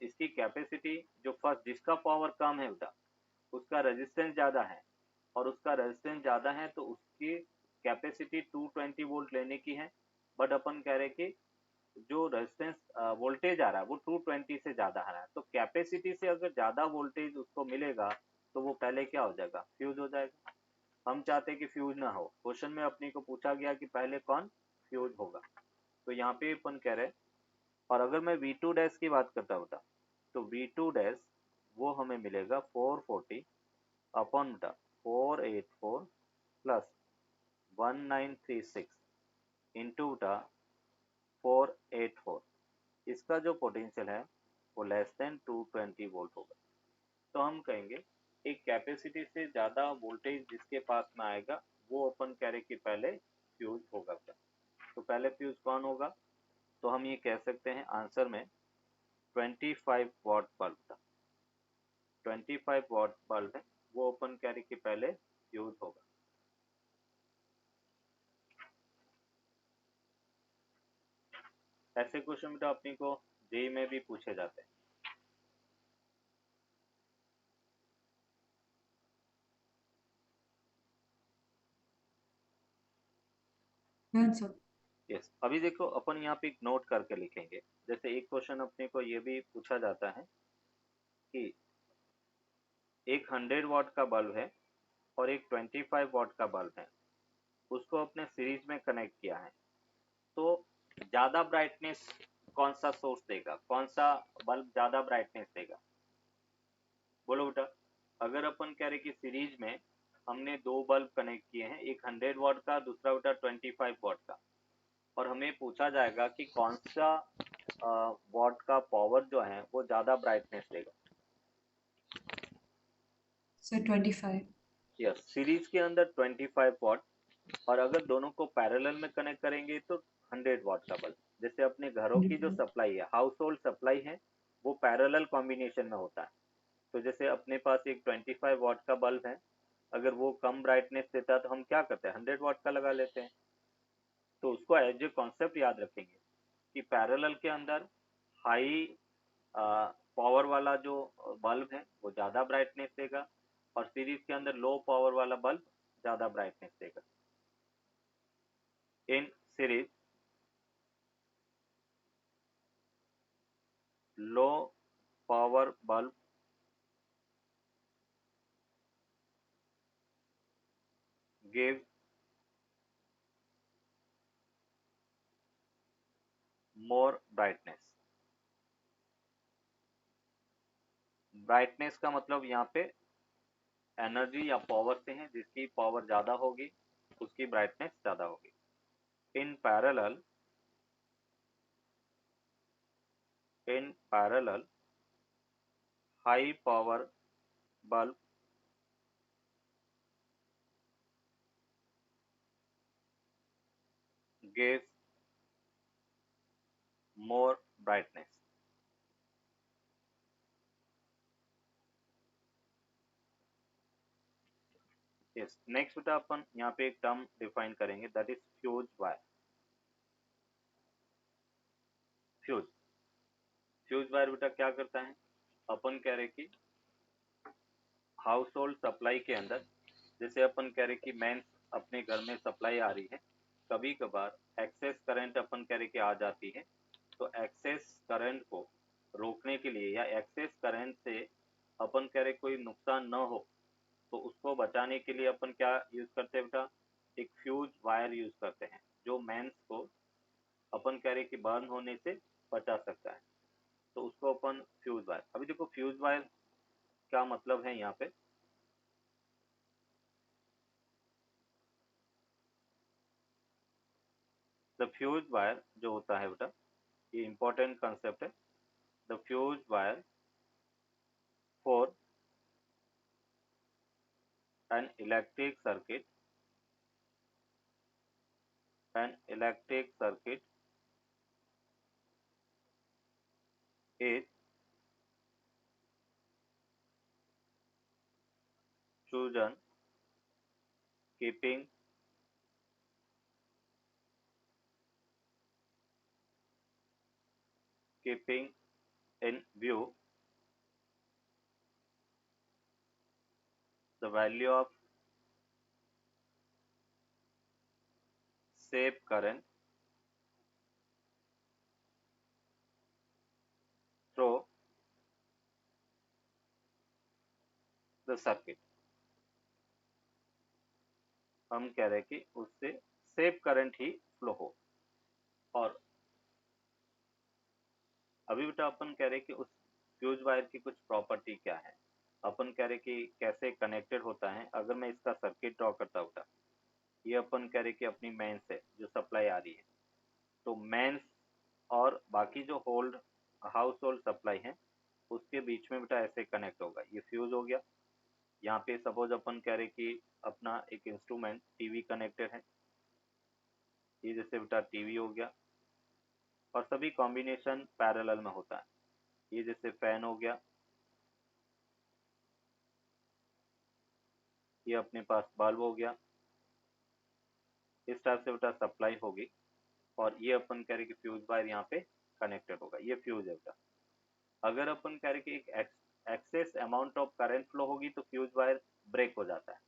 इसकी कैपेसिटी जो फर्स्ट जिसका पावर कम है बेटा उसका रेजिस्टेंस ज्यादा है, और उसका रेजिस्टेंस ज्यादा है तो उसकी कैपेसिटी 220 वोल्ट लेने की है, बट अपन कह रहे कि जो रेजिस्टेंस वोल्टेज आ रहा है वो 220 से ज्यादा आ रहा है, तो कैपेसिटी से अगर ज्यादा वोल्टेज उसको मिलेगा तो वो पहले क्या हो जाएगा, फ्यूज हो जाएगा। हम चाहते हैं कि फ्यूज ना हो। क्वेश्चन में अपने को पूछा गया कि पहले कौन फ्यूज होगा, तो यहाँ पे अपन कह रहे हैं। और अगर मैं V2 डैश की बात करता होता, तो V2 डैश वो हमें मिलेगा 440 अपॉन बटा 484 प्लस 1936 इंटू बटा 484। इसका जो पोटेंशियल है वो लेस देन 220 वोल्ट होगा। तो हम कहेंगे एक कैपेसिटी से ज़्यादा वोल्टेज जिसके पास में आएगा वो अपन कह रहे कि पहले फ्यूज होगा क्या। तो पहले फ्यूज कौन होगा, तो हम ये कह सकते हैं आंसर में 25 वॉट बल्ब था। 25 वॉट बल्ब है वो अपन कह रहे कि पहले फ्यूज होगा। ऐसे क्वेश्चन बेटा अपने को जेई में भी पूछे जाते हैं। Done sir. यस, अभी देखो अपन यहाँ पे एक नोट करके लिखेंगे। जैसे एक क्वेश्चन अपने को ये भी पूछा जाता है कि एक 100 वॉट का बल्ब है और एक 25 वॉट का बल्ब है, उसको अपने सीरीज में कनेक्ट किया है, तो ज्यादा ब्राइटनेस कौन सा सोर्स देगा, कौन सा बल्ब ज्यादा ब्राइटनेस देगा, बोलो बेटा। अगर अपन कह रहे कि सीरीज में हमने दो बल्ब कनेक्ट किए हैं, एक 100 वॉट का, दूसरा बेटा 25 वॉट का, और हमें पूछा जाएगा कि कौन सा वॉट का पावर जो है वो ज्यादा ब्राइटनेस देगा। सर 25। यस, सीरीज के अंदर 25 वॉट, और अगर दोनों को पैरेलल में कनेक्ट करेंगे तो 100 वॉट का बल्ब। जैसे अपने घरों की जो 100 सप्लाई है, हाउस होल्ड सप्लाई है, वो पैरेलल कॉम्बिनेशन में होता है। तो जैसे अपने पास एक 25 वॉट का बल्ब है, अगर वो कम ब्राइटनेस देता है तो हम क्या करते हैं, 100 वॉट का लगा लेते हैं। तो उसको एज ए कॉन्सेप्ट याद रखेंगे कि पैरेलल के अंदर हाई पावर वाला जो बल्ब है वो ज़्यादा ब्राइटनेस देगा, और सीरीज के अंदर लो पावर वाला बल्ब ज़्यादा ब्राइटनेस देगा। In series low power bulb gives more brightness। Brightness का मतलब यहाँ पे एनर्जी या पावर से है, जिसकी पावर ज़्यादा होगी उसकी ब्राइटनेस ज़्यादा होगी। In parallel high power bulb gives more brightness। Yes, next बेटा अपन यहाँ पे एक टर्म डिफाइन करेंगे, that is fuse wire. Fuse fuse wire बेटा क्या करता है, अपन कह रहे कि हाउस होल्ड सप्लाई के अंदर, जैसे अपन कह रहे कि मेन अपने घर में सप्लाई आ रही है, कभी कभार एक्सेस करंट अपन कह रहे कि आ जाती है, तो एक्सेस करंट को रोकने के लिए या एक्सेस करंट से अपन कह रहे कोई नुकसान न हो, तो उसको बचाने के लिए अपन क्या यूज करते हैं बेटा, एक फ्यूज वायर यूज करते हैं, जो मेंस को अपन कह रहे कि बर्न होने से बचा सकता है, तो उसको अपन फ्यूज वायर। अभी देखो फ्यूज वायर क्या मतलब है यहाँ पे। द फ्यूज वायर जो होता है बेटा, ये इंपॉर्टेंट कंसेप्ट है। The fuse wire for an electric circuit, an electric circuit is chosen keeping in view the value of safe current the circuit, हम कह रहे हैं कि उससे सेफ करंट ही फ्लो हो। और अभी बेटा अपन कह रहे हैं कि उस फ्यूज वायर की कुछ प्रॉपर्टी क्या है, अपन कह रहे हैं कि कैसे कनेक्टेड होता है। अगर मैं इसका सर्किट ड्रॉ करता हूँ बेटा, ये अपन कह रहे हैं कि अपनी मेंस है जो सप्लाई आ रही है, तो मेंस और बाकी जो होल्ड हाउस होल्ड सप्लाई है उसके बीच में बेटा ऐसे कनेक्ट होगा, ये फ्यूज हो गया। यहाँ पे सपोज अपन कह रहे कि अपना एक इंस्ट्रूमेंट टीवी कनेक्टेड है, ये जैसे बेटा टीवी हो गया, और सभी कॉम्बिनेशन पैरेलल में होता है। ये जैसे फैन हो गया, ये अपने पास बल्ब हो गया, इस टाइप से बेटा सप्लाई होगी। और ये अपन कह रहे कि फ्यूज वायर यहाँ पे कनेक्टेड होगा, ये फ्यूज है बेटा। अगर अपन कह रहे कि एक excess amount of current flow होगी तो फ्यूज वायर ब्रेक हो जाता है,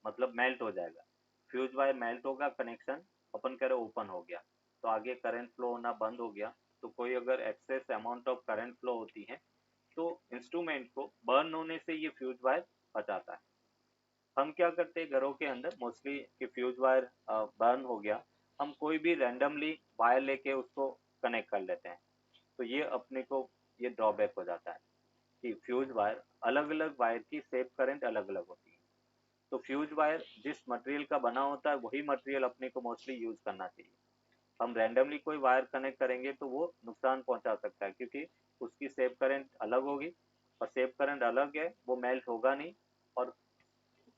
मतलब मेल्ट हो जाएगा। फ्यूज वायर मेल्ट होगा, कनेक्शन अपन कह रहे ओपन हो गया, तो आगे करंट फ्लो होना बंद हो गया। तो कोई अगर excess amount of current flow होती है तो इंस्ट्रूमेंट को बर्न होने से ये फ्यूज वायर बचाता है। हम क्या करते हैं घरों के अंदर मोस्टली कि फ्यूज वायर बर्न हो गया, हम कोई भी रैंडमली वायर लेके उसको कनेक्ट कर लेते हैं, तो ये अपने को ये ड्रॉबैक हो जाता है कि फ्यूज वायर अलग अलग वायर की सेफ करंट अलग अलग होती है। तो फ्यूज वायर जिस मटेरियल का बना होता है वही मटेरियल अपने को मोस्टली यूज करना चाहिए। हम रैंडमली कोई वायर कनेक्ट करेंगे तो वो नुकसान पहुंचा सकता है, क्योंकि उसकी सेफ करंट अलग होगी, और सेफ करंट अलग है, वो मेल्ट होगा नहीं, और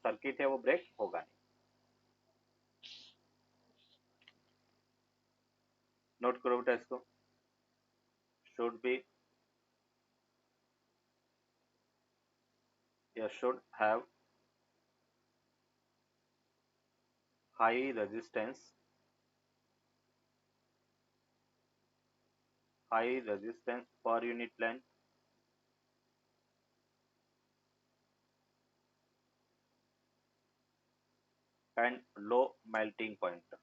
सर्किट है वो ब्रेक होगा नहीं। नोट करो बेटा इसको, शुड बी या should have high resistance, high resistance per unit length and low melting point,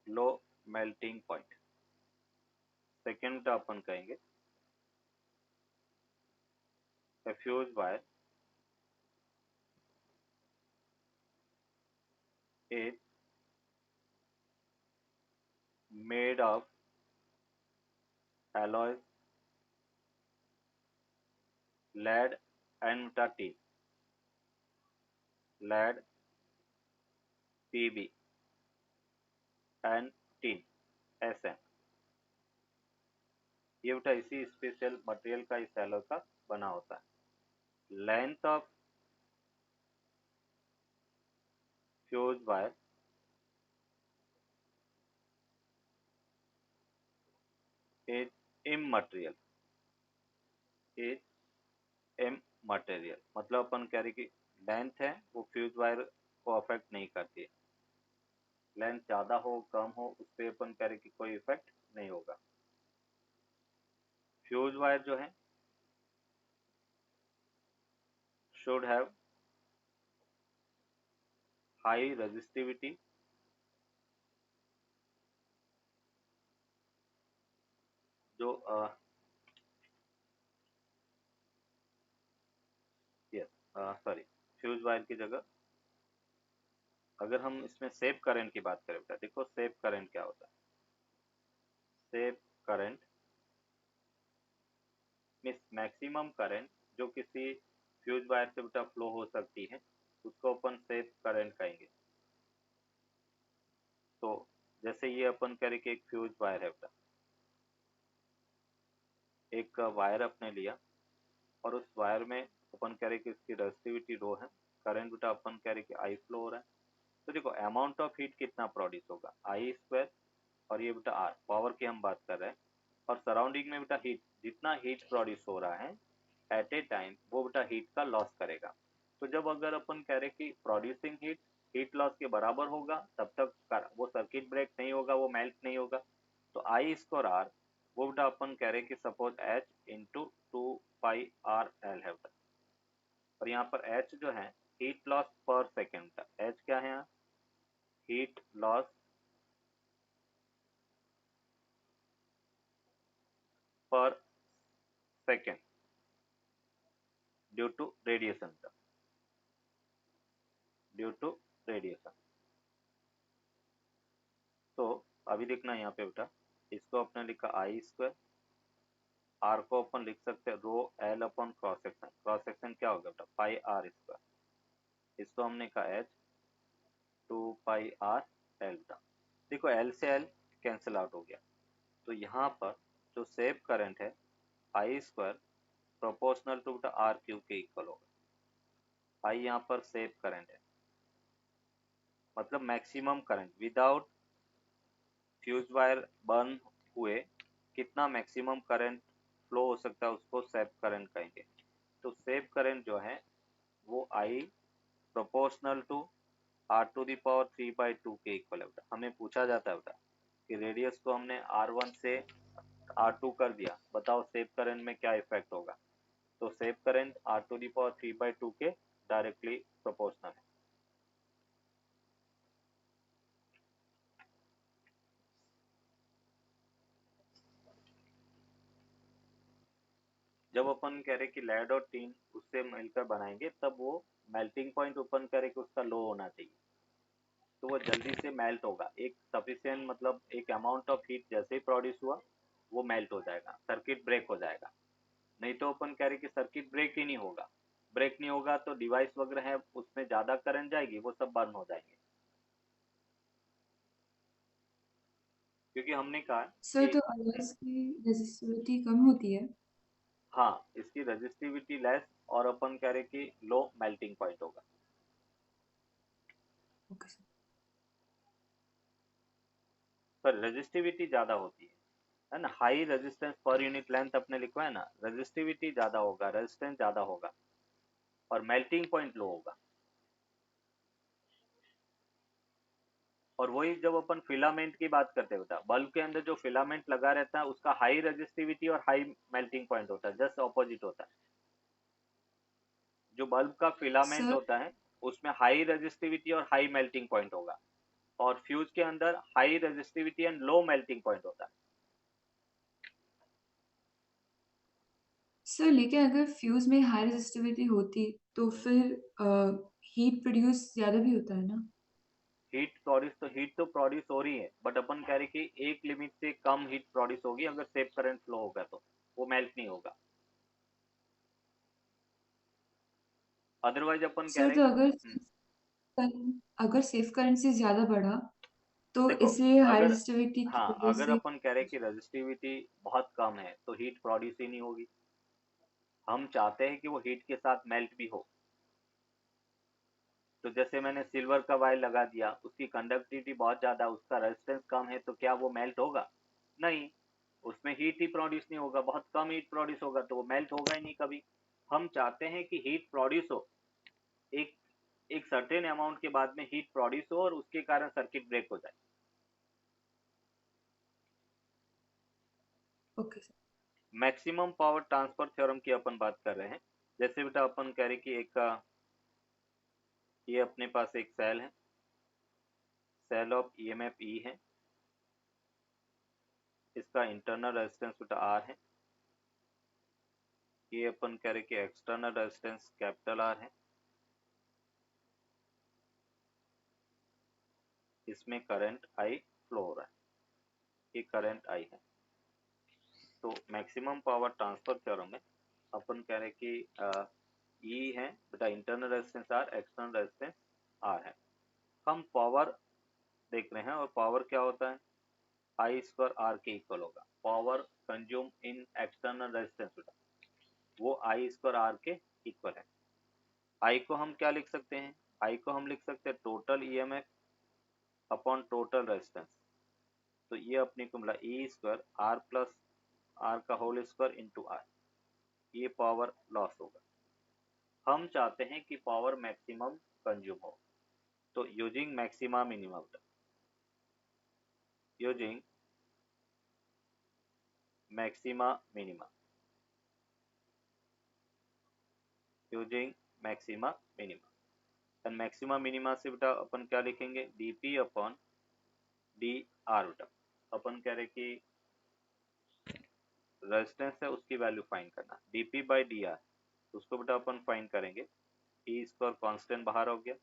low melting point. Second अपन कहेंगे a fuse wire is made of alloys, lead and tin, lead, Pb and tin, Sn। ये बेटा इसी special material का इस alloy का बना होता है। Length of fuse wire is immaterial, is immaterial, मतलब अपन कह रहे कि लेंथ है वो फ्यूज वायर को अफेक्ट नहीं करती है। लेंथ ज्यादा हो कम हो उस पर अपन कह रहे कि कोई इफेक्ट नहीं होगा। फ्यूज वायर जो है शुड हैव हाई रेजिस्टिविटी, जो यस सॉरी, फ्यूज वायर की जगह अगर हम इसमें सेफ करंट की बात करें बेटा, देखो सेफ करंट क्या होता है। Safe current means maximum current जो किसी फ्यूज वायर से बेटा फ्लो हो सकती है उसको अपन सेफ करंट कहेंगे। तो जैसे ये अपन करें कि एक फ्यूज वायर है बेटा, एक वायर अपने लिया और उस वायर में अपन कह रहे कि इसकी रेजिस्टिविटी रो है, करंट बेटा अपन कह रहे कि आई फ्लो हो रहा है। तो देखो अमाउंट ऑफ हीट कितना प्रोड्यूस होगा, आई स्क्वायर, और ये बेटा आर, पावर की हम बात कर रहे हैं। और सराउंडिंग में बेटा हीट, जितना हीट प्रोड्यूस हो रहा है एट ए टाइम वो बेटा हीट का लॉस करेगा। तो जब अगर अपन कह रहे कि प्रोड्यूसिंग हीट हीट लॉस के बराबर होगा तब तक वो सर्किट ब्रेक नहीं होगा, वो मेल्ट नहीं होगा। तो आई स्क्वायर आर वो बेटा अपन कह रहे कि सपोज एच इंटू 2 पाई आर एल है बेटा। और यहाँ पर एच जो है हीट लॉस पर सेकेंड का, एच क्या है यहाँ, हीट लॉस पर सेकेंड। रेडिएशन का, ड्यू टू रेडिएशन। तो अभी देखना यहाँ पे बेटा, इसको अपने लिखा आई स्क्वायर, आर को अपन लिख सकते हैं rho L upon cross section. Cross section क्या होगा बेटा, पाई आर स्क्वायर। इसको हमने कहा एच 2 पाई आर एल बेटा। देखो एल से एल कैंसिल आउट हो गया, तो यहाँ पर जो सेव करंट है आई स्क्वायर प्रोपोर्शनल टू बेटा आर क्यूब के इक्वल होगा। आई यहाँ पर सेव करंट है, मतलब maximum current without fuse wire burn हुए कितना मैक्सिमम करंट फ्लो हो सकता है उसको सेव करंट कहेंगे। तो सेव करंट जो है वो I proportional to R to the power 3/2 के इक्वल है बेटा। हमें पूछा जाता है बेटा कि रेडियस को हमने R1 से R2 कर दिया, बताओ सेव करंट में क्या इफेक्ट होगा। तो सेव current R to the power 3/2 के डायरेक्टली प्रोपोर्शनल है। जब अपन कह रहे कि लेड और टीन उससे मिलकर बनाएंगे तब वो मेल्टिंग पॉइंट ओपन करे कि उसका लो होना चाहिए, तो वो जल्दी से मेल्ट होगा। एक सफिशिएंट मतलब एक अमाउंट ऑफ हीट जैसे ही प्रोड्यूस हुआ वो मेल्ट हो जाएगा, सर्किट ब्रेक हो जाएगा। नहीं तो अपन कह रहे कि सर्किट ब्रेक ही नहीं होगा, ब्रेक नहीं होगा तो डिवाइस वगैरह है उसमें ज्यादा करंट जाएगी, वो सब बर्न हो जाएंगे। क्योंकि हमने कहा सर कि तो अलॉयज की रेजिस्टिविटी कम होती है? हाँ इसकी रेजिस्टिविटी लेस और अपन कह रहे कि लो मेल्टिंग पॉइंट होगा। Okay sir. पर रेजिस्टिविटी ज्यादा होती है ना। High resistance per unit length अपने लिखवा है ना, रेजिस्टिविटी ज्यादा होगा, रेजिस्टेंस ज्यादा होगा और मेल्टिंग पॉइंट लो होगा। और वही जब अपन फिलामेंट की बात करते हैं, बल्ब के अंदर जो फिलामेंट लगा रहता है उसका हाई रेजिस्टिविटी और हाई मेल्टिंग पॉइंट होता है, जस्ट ऑपोजिट होता है। जो बल्ब का फिलामेंट सर होता है उसमें हाई रेजिस्टिविटी और हाई मेल्टिंग पॉइंट होगा, और फ्यूज के अंदर high resistivity and low melting point होता है। सर लेकिन अगर फ्यूज में हाई रेजिस्टिविटी होती तो फिर हीट प्रोड्यूस ज्यादा भी होता है ना? हीट तो प्रोड्यूस हो रही है, बट अपन कह रहे कि एक लिमिट से कम हीट प्रोड्यूस होगी अगर सेफ करंट फ्लो होगा तो वो मेल्ट नहीं होगा। अदरवाइज अपन कह सर रहे तो हैं अगर सेफ करंट से ज्यादा बढ़ा तो देखो इसलिए हाई अगर रेजिस्टिविटी की हाँ वजह अगर से। अपन कह रहे कि रेजिस्टिविटी बहुत कम है तो हीट प्रोड्यूस ही नहीं होगी। हम चाहते हैं कि वो हीट के साथ मेल्ट भी हो। तो जैसे मैंने सिल्वर का वायर लगा दिया, उसकी कंडक्टिविटी बहुत ज्यादा, उसका रेजिस्टेंस कम है, तो क्या वो मेल्ट होगा? नहीं, उसमें हीट ही प्रोड्यूस नहीं होगा, बहुत कम हीट प्रोड्यूस होगा, तो वो मेल्ट होगा ही नहीं कभी। हम चाहते हैं कि हीट प्रोड्यूस हो, एक एक सर्टेन अमाउंट के बाद में हीट प्रोड्यूस हो और उसके कारण सर्किट ब्रेक हो जाए। Okay sir. Maximum power transfer theorem की अपन बात कर रहे हैं। जैसे बेटा अपन कह रहे कि एक ये अपने पास एक सेल है, सेल ऑफ ईएमएफ ई है, इसका इंटरनल रेजिस्टेंस बेटा आर है। ये अपन कह रहे कि एक्सटर्नल रेजिस्टेंस कैपिटल आर है। इसमें करंट आई फ्लो हो रहा है, ये करंट आई है। तो मैक्सिमम पावर ट्रांसफर थ्योरम में अपन कह रहे कि ई है बेटा internal resistance R, external resistance are है। हम पावर देख रहे हैं और पावर क्या होता है, आई स्क्वायर आर के इक्वल होगा। Power consume in external resistance बेटा वो आई स्क्वायर आर के इक्वल है। आई को हम क्या लिख सकते हैं, आई को हम लिख सकते हैं total EMF upon total resistance. तो ये अपने को मिला E square are plus R का होल स्क्वायर इंटू आर, ये पावर लॉस होगा। हम चाहते हैं कि पावर मैक्सिमम कंज्यूम हो, तो using maxima minima, using maxima minima, using maxima minima. And maxima minima से बेटा अपन क्या लिखेंगे, dp अपॉन डी आर बेटा। अपन कह रहे कि रेजिस्टेंस है उसकी वैल्यू फाइंड करना, dp बाई डी आर। उसको बेटा अपन फाइंड करेंगे। ई स्क्वायर कांस्टेंट बाहर हो गया,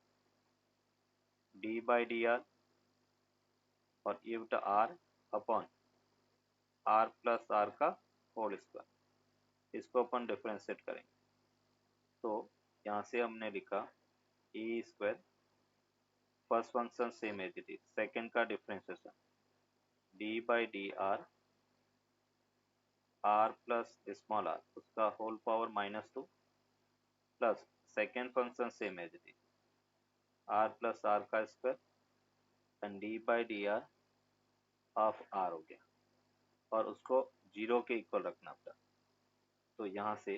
डी बाई डी आर, और ये बेटा R upon R plus R का होल स्क्वायर। इसको अपन डिफ्रेंशिएट करेंगे तो यहाँ से हमने लिखा E square, first function same as it is, second का differentiation D by D R, R plus small R उसका whole power -2 plus second function same as it is R plus R का square and D by D R of R हो गया, और उसको zero के equal रखना पड़ा। तो यहाँ से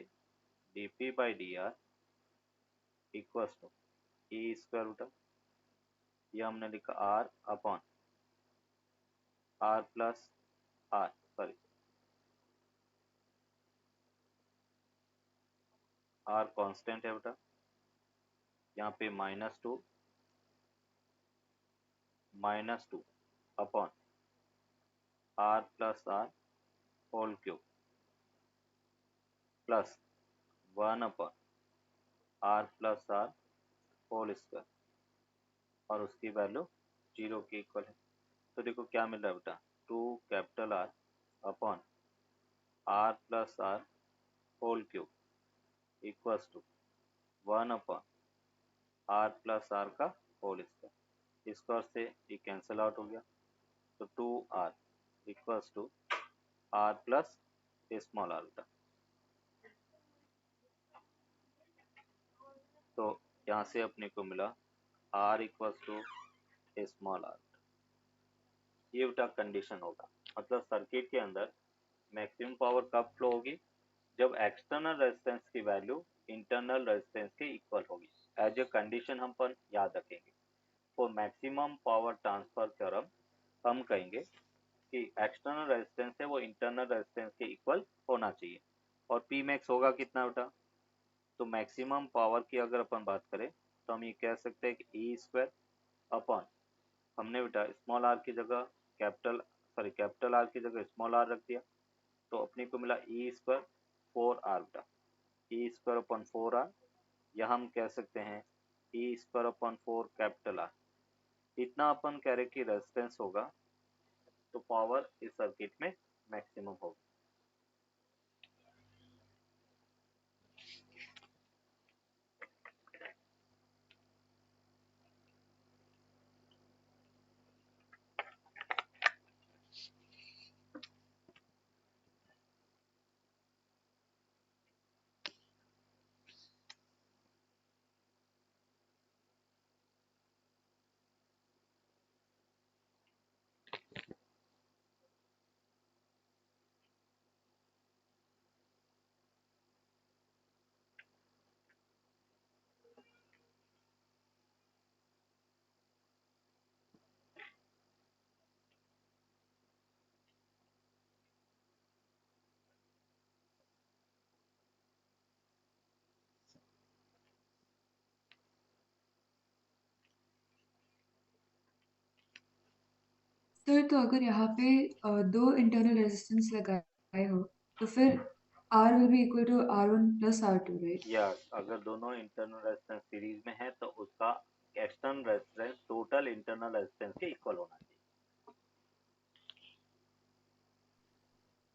D P by D R equals to E square उठा, यह हमने लिखा R upon R plus R, sorry R constant है बेटा, यहाँ पे -2 upon R plus R whole cube plus 1 upon R plus R whole square, और उसकी वैल्यू जीरो के इक्वल है। तो देखो क्या मिल रहा है बेटा, 2 capital R upon R plus R whole cube equals to 1 upon R plus R का होल स्क्वायर। स्क्वायर से ये कैंसिल आउट हो गया, तो 2r equals to R plus small R बेटा। तो यहाँ से अपने को मिला r equals to small R. ये बेटा कंडीशन होगा, मतलब सर्किट के अंदर मैक्सिमम पावर कब फ्लो होगी, जब एक्सटर्नल रेजिस्टेंस की वैल्यू इंटरनल रेजिस्टेंस के इक्वल होगी। एज ए कंडीशन हम पर याद रखेंगे। For maximum power transfer theorem हम कहेंगे कि एक्सटर्नल रेजिस्टेंस है वो इंटरनल रेजिस्टेंस के इक्वल होना चाहिए, और पी मैक्स होगा कितना बेटा, तो मैक्सिमम पावर की अगर अपन बात करें तो हम ये कह सकते हैं कि ई स्क्वायर अपॉन, हमने बेटा स्मॉल आर की जगह कैपिटल आर की जगह स्मॉल आर रख दिया, तो अपने को मिला ई स्क्वायर 4r बेटा, ई स्क्वायर अपॉन 4r, या हम कह सकते हैं E square upon 4 capital R. इतना अपन कह रहे कि रेजिस्टेंस होगा तो पावर इस सर्किट में मैक्सिमम होगी। सर तो अगर यहाँ पे दो इंटरनल रेजिस्टेंस लगाए हो तो फिर R will be equal to R1 plus R2, right? या अगर दोनों इंटरनल रेजिस्टेंस सीरीज में है तो उसका external resistance total internal resistance के इक्वल होना चाहिए।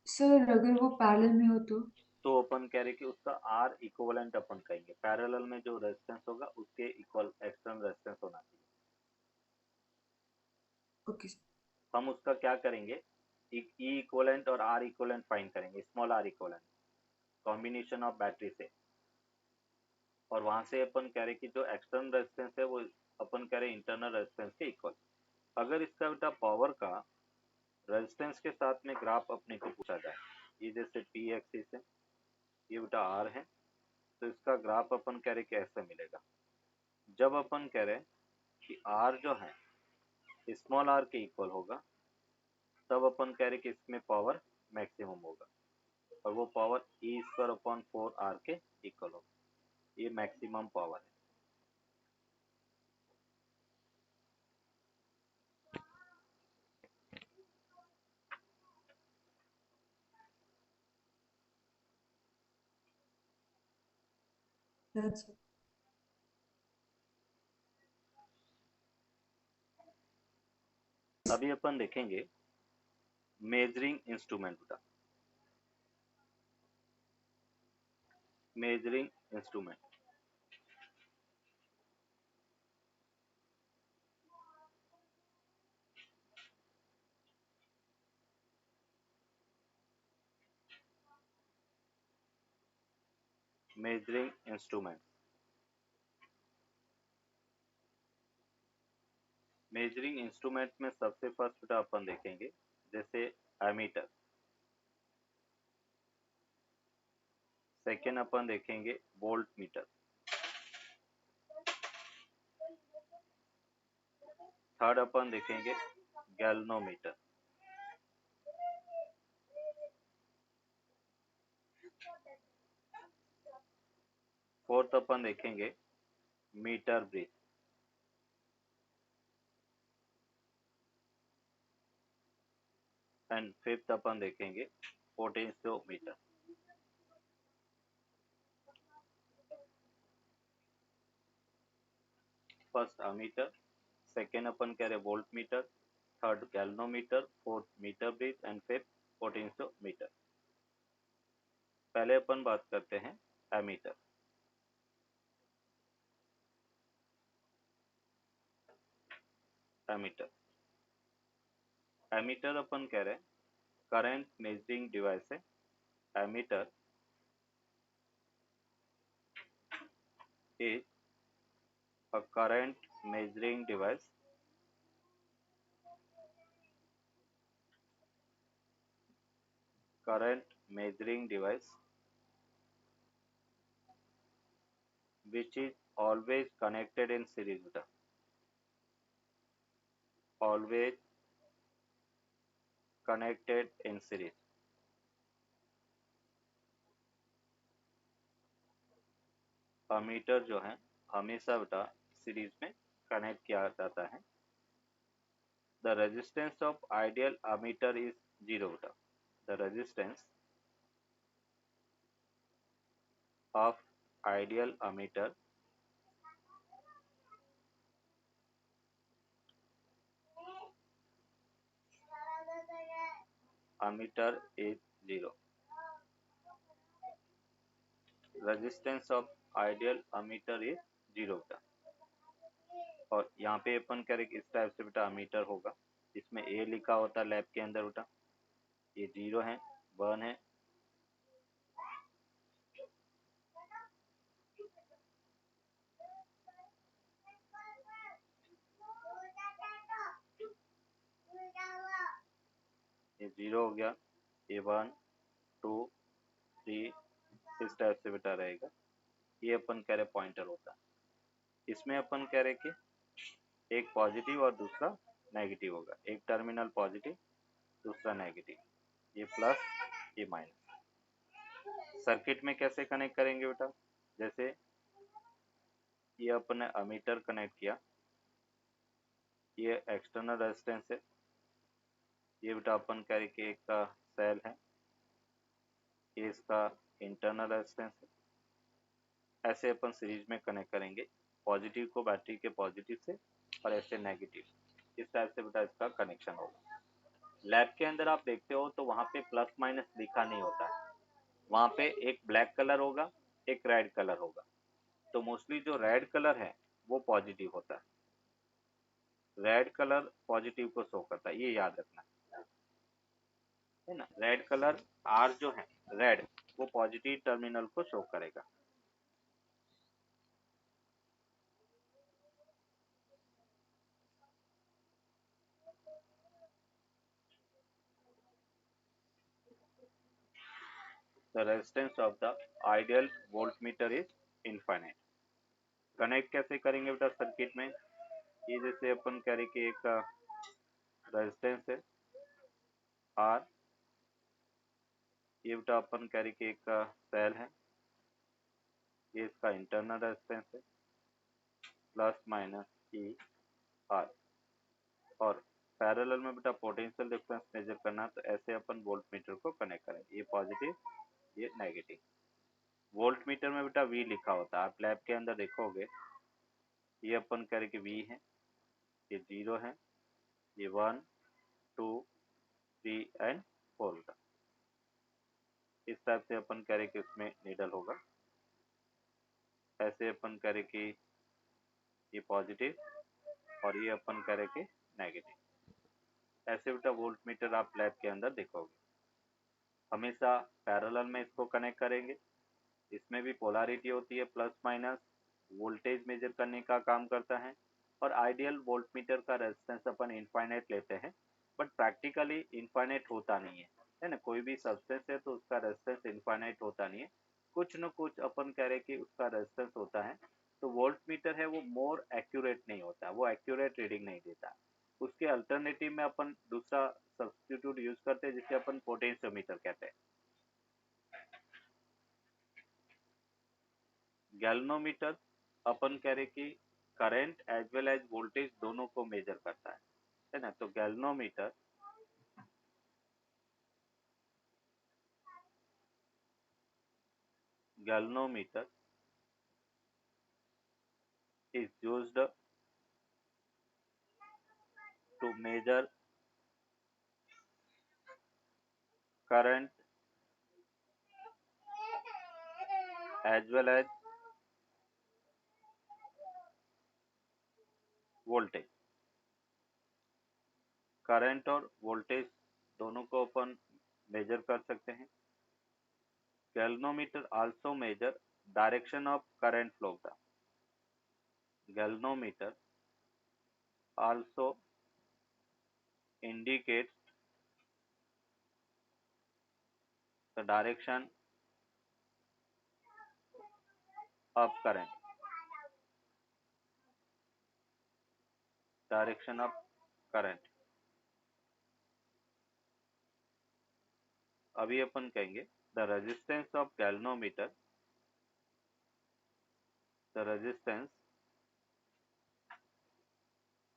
सर अगर वो पैरेलल में हो तो अपन कह रहे कि उसका R इक्विवेलेंट अपन कहेंगे, पैरेलल में जो रेजिस्टेंस होगा उसके इक्वल एक्सटर्नल रेजिस्टेंस होना चाहिए। Okay sir. हम उसका क्या करेंगे, ई इक्विवेलेंट और R इक्विवेलेंट फाइंड करेंगे, small r equivalent combination of battery से, और वहां से अपन कह रहे कि जो एक्सटर्नल रेजिस्टेंस है वो अपन कह रहे इंटरनल रेजिस्टेंस के इक्वल। अगर इसका बेटा पावर का रेजिस्टेंस के साथ में ग्राफ अपने को पूछा जाए, ये जैसे टी एक्सिस है, ये बेटा आर है, तो इसका ग्राफ अपन कह रहे कि ऐसा मिलेगा। जब अपन कह रहे कि आर जो है स्मॉल आर के इक्वल होगा, तब अपन कह रहे कि इसमें पावर मैक्सिमम होगा, और वो power E square upon 4r के इक्वल होगा। ये मैक्सिमम पावर है। That's it. अभी अपन देखेंगे मेजरिंग इंस्ट्रूमेंट का। Measuring instrument, measuring instrument. Measuring instrument में सबसे फर्स्ट बेटा अपन देखेंगे जैसे एमीटर, सेकेंड अपन देखेंगे वोल्ट मीटर, थर्ड अपन देखेंगे गैल्वेनोमीटर, फोर्थ अपन देखेंगे मीटर ब्रिज, एंड फिफ्थ अपन देखेंगे पोटेंशियोमीटर। फर्स्ट अमीटर, सेकेंड अपन कह रहे voltmeter, third galvanometer, fourth meter bridge and fifth potentiometer. पहले अपन बात करते हैं एमीटर। एमीटर, एमीटर अपन कह रहे हैं करंट मेजरिंग डिवाइस है। Ammeter is a current measuring device which is always connected in series beta, always connected in series। Ammeter जो है हमेशा बेटा सीरीज में कनेक्ट किया जाता है। The resistance of ideal ammeter is zero बेटा। The resistance of ideal ammeter is zero। Resistance of ideal ammeter is zero बेटा। और यहाँ पे अपन कह रहे इस टाइप से बेटा अमीटर होगा, इसमें ए लिखा होता है लैब के अंदर बेटा, ये जीरो है, वन है, ये जीरो हो गया, ये वन टू थ्री, इस टाइप से बेटा रहेगा। ये अपन कह रहे पॉइंटर होता है। इसमें अपन कह रहे कि एक पॉजिटिव और दूसरा नेगेटिव होगा, एक टर्मिनल पॉजिटिव दूसरा नेगेटिव, ये प्लस ये माइनस। सर्किट में कैसे कनेक्ट करेंगे बेटा, जैसे ये अपन ने अमीटर कनेक्ट किया, ये एक्सटर्नल रेजिस्टेंस है, ये बेटा अपन कह रहे कि एक का सेल है, ये इसका इंटरनल रेजिस्टेंस है। ऐसे अपन सीरीज में कनेक्ट करेंगे, पॉजिटिव को बैटरी के पॉजिटिव से और ऐसे नेगेटिव, इस टाइप से बेटा इसका कनेक्शन होगा। लैब के अंदर आप देखते हो तो वहाँ पे प्लस माइनस लिखा नहीं होता है, वहाँ पे एक ब्लैक कलर होगा, एक रेड कलर होगा। तो मोस्टली जो रेड कलर है वो पॉजिटिव होता है, रेड कलर पॉजिटिव को शो करता है, ये याद रखना है ना। रेड कलर आर जो है रेड, वो पॉजिटिव टर्मिनल को शो करेगा। The resistance of the ideal voltmeter is infinite। Connect कैसे करेंगे बेटा सर्किट में, ये जैसे अपन कह रहे कि एक रेजिस्टेंस है आर, ये बेटा अपन कह रहे कि एक सेल है, ये इसका इंटरनल रेजिस्टेंस है, प्लस माइनस ई आर। और पैरेलल में बेटा पोटेंशियल डिफरेंस मेजर करना, तो ऐसे अपन वोल्ट मीटर को कनेक्ट करेंगे, ये पॉजिटिव ये नेगेटिव। वोल्ट मीटर में बेटा वी लिखा होता है, आप लैब के अंदर देखोगे ये अपन करेंगे वी है, ये 0 है, ये 1 2 3 एंड 4 होगा। इस टाइप से अपन करेंगे उसमें नीडल होगा, ऐसे अपन करेंगे ये पॉजिटिव और ये अपन करेंगे नेगेटिव। ऐसे बेटा वोल्ट मीटर आप लैब के अंदर देखोगे। हमेशा पैरेलल में इसको कनेक्ट करेंगे, इसमें भी पोलैरिटी होती है प्लस माइनस, वोल्टेज मेजर करने का काम करता है। और आइडियल वोल्ट मीटर का रेजिस्टेंस अपन इनफाइनाइट लेते हैं, बट प्रैक्टिकली इनफाइनाइट होता नहीं है ना, कोई भी सब्सटेंस है तो उसका रेजिस्टेंस इनफाइनाइट होता नहीं है, कुछ न कुछ अपन कह रहे कि उसका रेजिस्टेंस होता है। तो वोल्ट मीटर है वो मोर एक्यूरेट नहीं होता, वो एक्यूरेट रीडिंग नहीं देता। उसके अल्टरनेटिव में अपन दूसरा सब्स्टिट्यूट यूज करते हैं जिसे अपन पोटेंशियोमीटर कहते हैं। गैल्वेनोमीटर अपन कह रहे कि current as well as voltage दोनों को मेजर करता है ना। तो galvanometer is used to measure current as well as voltage। Current और वोल्टेज दोनों को अपन मेजर कर सकते हैं। Galvanometer also measure direction of current flow का। Galvanometer also indicates the of current direction of current। अभी अपन कहेंगे the resistance of galvanometer, the resistance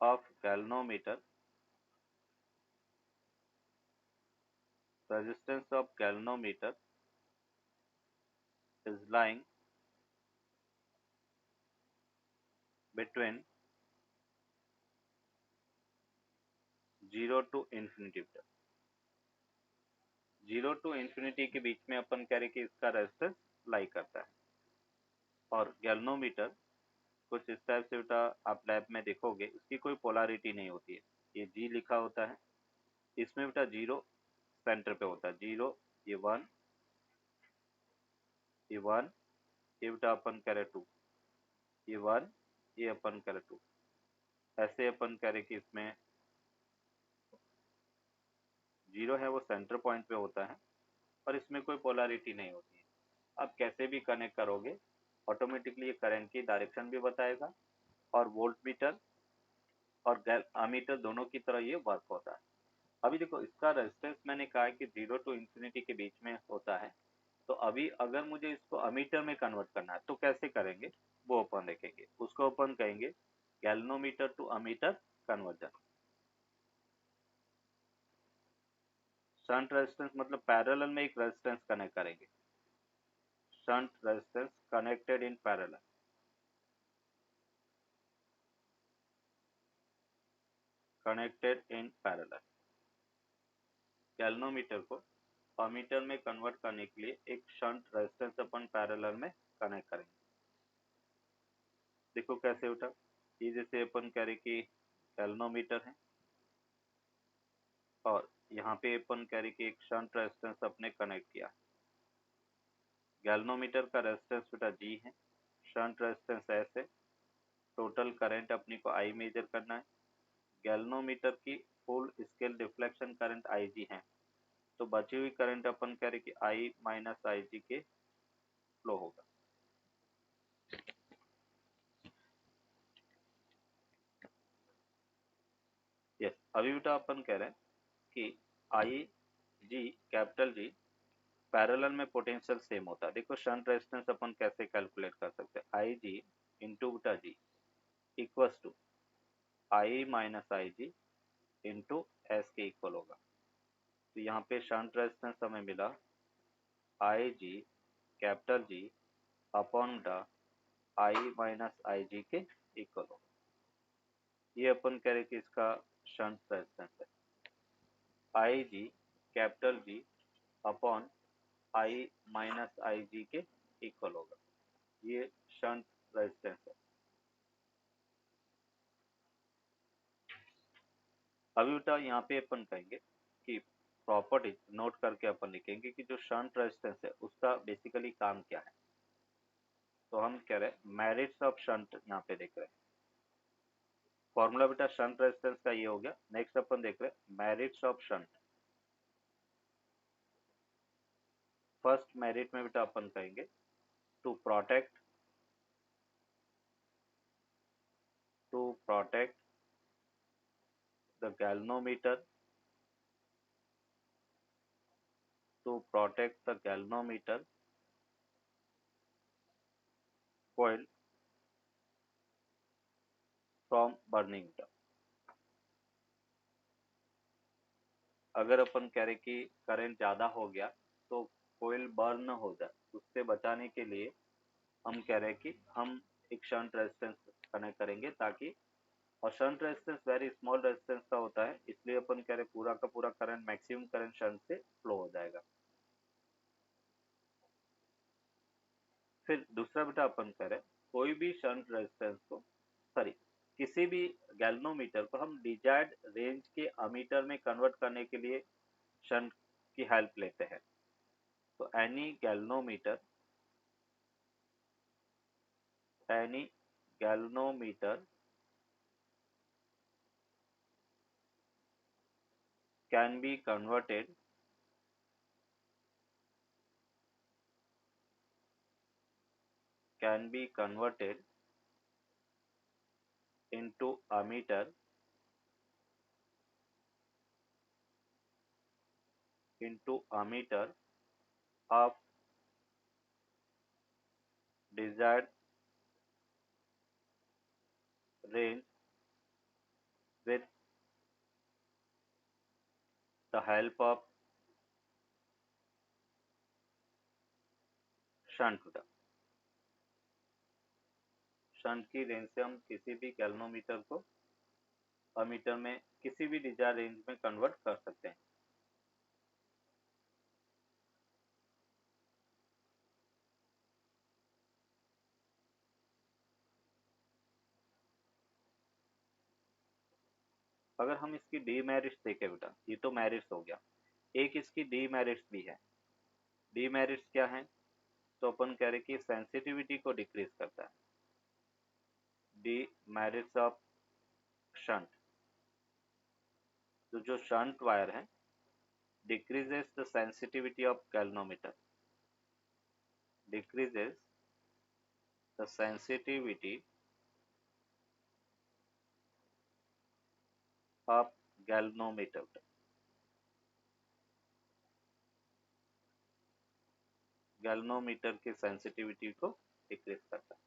of galvanometer, resistance of galvanometer is lying between 0 to infinity। 0 to infinity के बीच में अपन कह रहे कि इसका resistance लाई करता है। और गैल्वेनोमीटर कुछ इस टाइप से बेटा आप लैब में देखोगे, उसकी कोई पोलैरिटी नहीं होती है, ये जी लिखा होता है, इसमें बेटा 0 सेंटर पे होता है, 0 ये 1 ये 1 ये बेटा अपन कह रहे 2 ये 1 ये अपन कह रहे 2। ऐसे अपन कह रहे कि इसमें 0 है वो सेंटर पॉइंट पे होता है और इसमें कोई पोलैरिटी नहीं होती है। आप कैसे भी कनेक्ट करोगे ऑटोमेटिकली ये करंट की डायरेक्शन भी बताएगा और वोल्ट मीटर और अमीटर दोनों की तरह ये वर्क होता है। अभी देखो इसका रेजिस्टेंस मैंने कहा है कि 0 to इंफिनिटी के बीच में होता है, तो अभी अगर मुझे इसको अमीटर में कन्वर्ट करना है तो कैसे करेंगे वो अपन देखेंगे, उसको अपन कहेंगे galvanometer to ammeter conversion. Shunt resistance मतलब पैरेलल में एक रेजिस्टेंस कनेक्ट करेंगे, shunt resistance connected in parallel. Connected in parallel galvanometer को अमीटर में कन्वर्ट करने के लिए एक शंट रेजिस्टेंस अपन पैरेलल में कनेक्ट करेंगे। देखो कैसे उठा, ये जैसे अपन कह रहे कि गैल्वेनोमीटर है और यहाँ पे अपन कह रहे कि एक शंट रेजिस्टेंस अपने कनेक्ट किया। गैल्वेनोमीटर का रेजिस्टेंस बेटा जी है, शंट रेजिस्टेंस एस है, टोटल करंट अपनी को आई मेजर करना है। गैल्वेनोमीटर की full scale deflection current I G है, तो बची हुई करंट अपन कह रहे कि आई माइनस आई जी के फ्लो होगा। यस, अभी बेटा अपन कह रहे हैं कि आई जी कैपिटल जी पैरेलल में पोटेंशियल सेम होता है। देखो शंट रेजिस्टेंस अपन कैसे कैलकुलेट कर सकते हैं, आई जी इंटू बेटा G equals to I minus I G into S के इक्वल होगा। तो यहाँ पे शंट रेजिस्टेंस हमें मिला I G capital G upon the I minus I G के इक्वल होगा। ये अपन कह रहे कि इसका शंट रेजिस्टेंस है, I G capital G upon I minus I G के इक्वल होगा। ये शंट रेजिस्टेंस है। अभी बेटा यहाँ पे अपन कहेंगे कि प्रॉपर्टीज नोट करके अपन लिखेंगे कि जो शंट रेजिस्टेंस है उसका बेसिकली काम क्या है। तो हम कह रहे हैं मेरिट्स ऑफ शंट, यहाँ पे देख रहे हैं फॉर्मूला बेटा शंट रेजिस्टेंस का ये हो गया। नेक्स्ट अपन देख रहे हैं merits of shunt. First merit में बेटा अपन कहेंगे to protect the galvanometer, coil from burning. अगर अपन कह रहे कि करंट ज़्यादा हो गया तो कोयल बर्न हो जाए, उससे बचाने के लिए हम कह रहे हैं कि हम एक शंट रेजिस्टेंस कनेक्ट करेंगे ताकि, और shunt resistance very small resistance का होता है, इसलिए अपन कह रहे पूरा का पूरा करंट, मैक्सिमम करंट शंट से फ्लो हो जाएगा। फिर दूसरा बेटा अपन कह रहे कोई भी शंट रेजिस्टेंस को, सॉरी किसी भी गैल्वेनोमीटर को हम डिजायर्ड रेंज के अमीटर में कन्वर्ट करने के लिए शंट की हेल्प लेते हैं। तो any galvanometer can be converted into ammeter of desired range with the help of shunt. Shunt की रेंज से हम किसी भी गैल्वेनोमीटर को अमीटर में किसी भी डिजायर्ड रेंज में कन्वर्ट कर सकते हैं। अगर हम इसकी डीमेरिट्स देखें बेटा, ये तो मेरिट्स हो गया, एक इसकी डीमेरिट्स भी है। डीमेरिट्स क्या है? तो अपन कह रहे कि सेंसिटिविटी को डिक्रीज करता है। डीमेरिट्स ऑफ शंट, तो जो शंट वायर है decreases the sensitivity of galvanometer, decreases the sensitivity of galvanometer, galvanometer की सेंसिटिविटी को डिक्रीज करता है।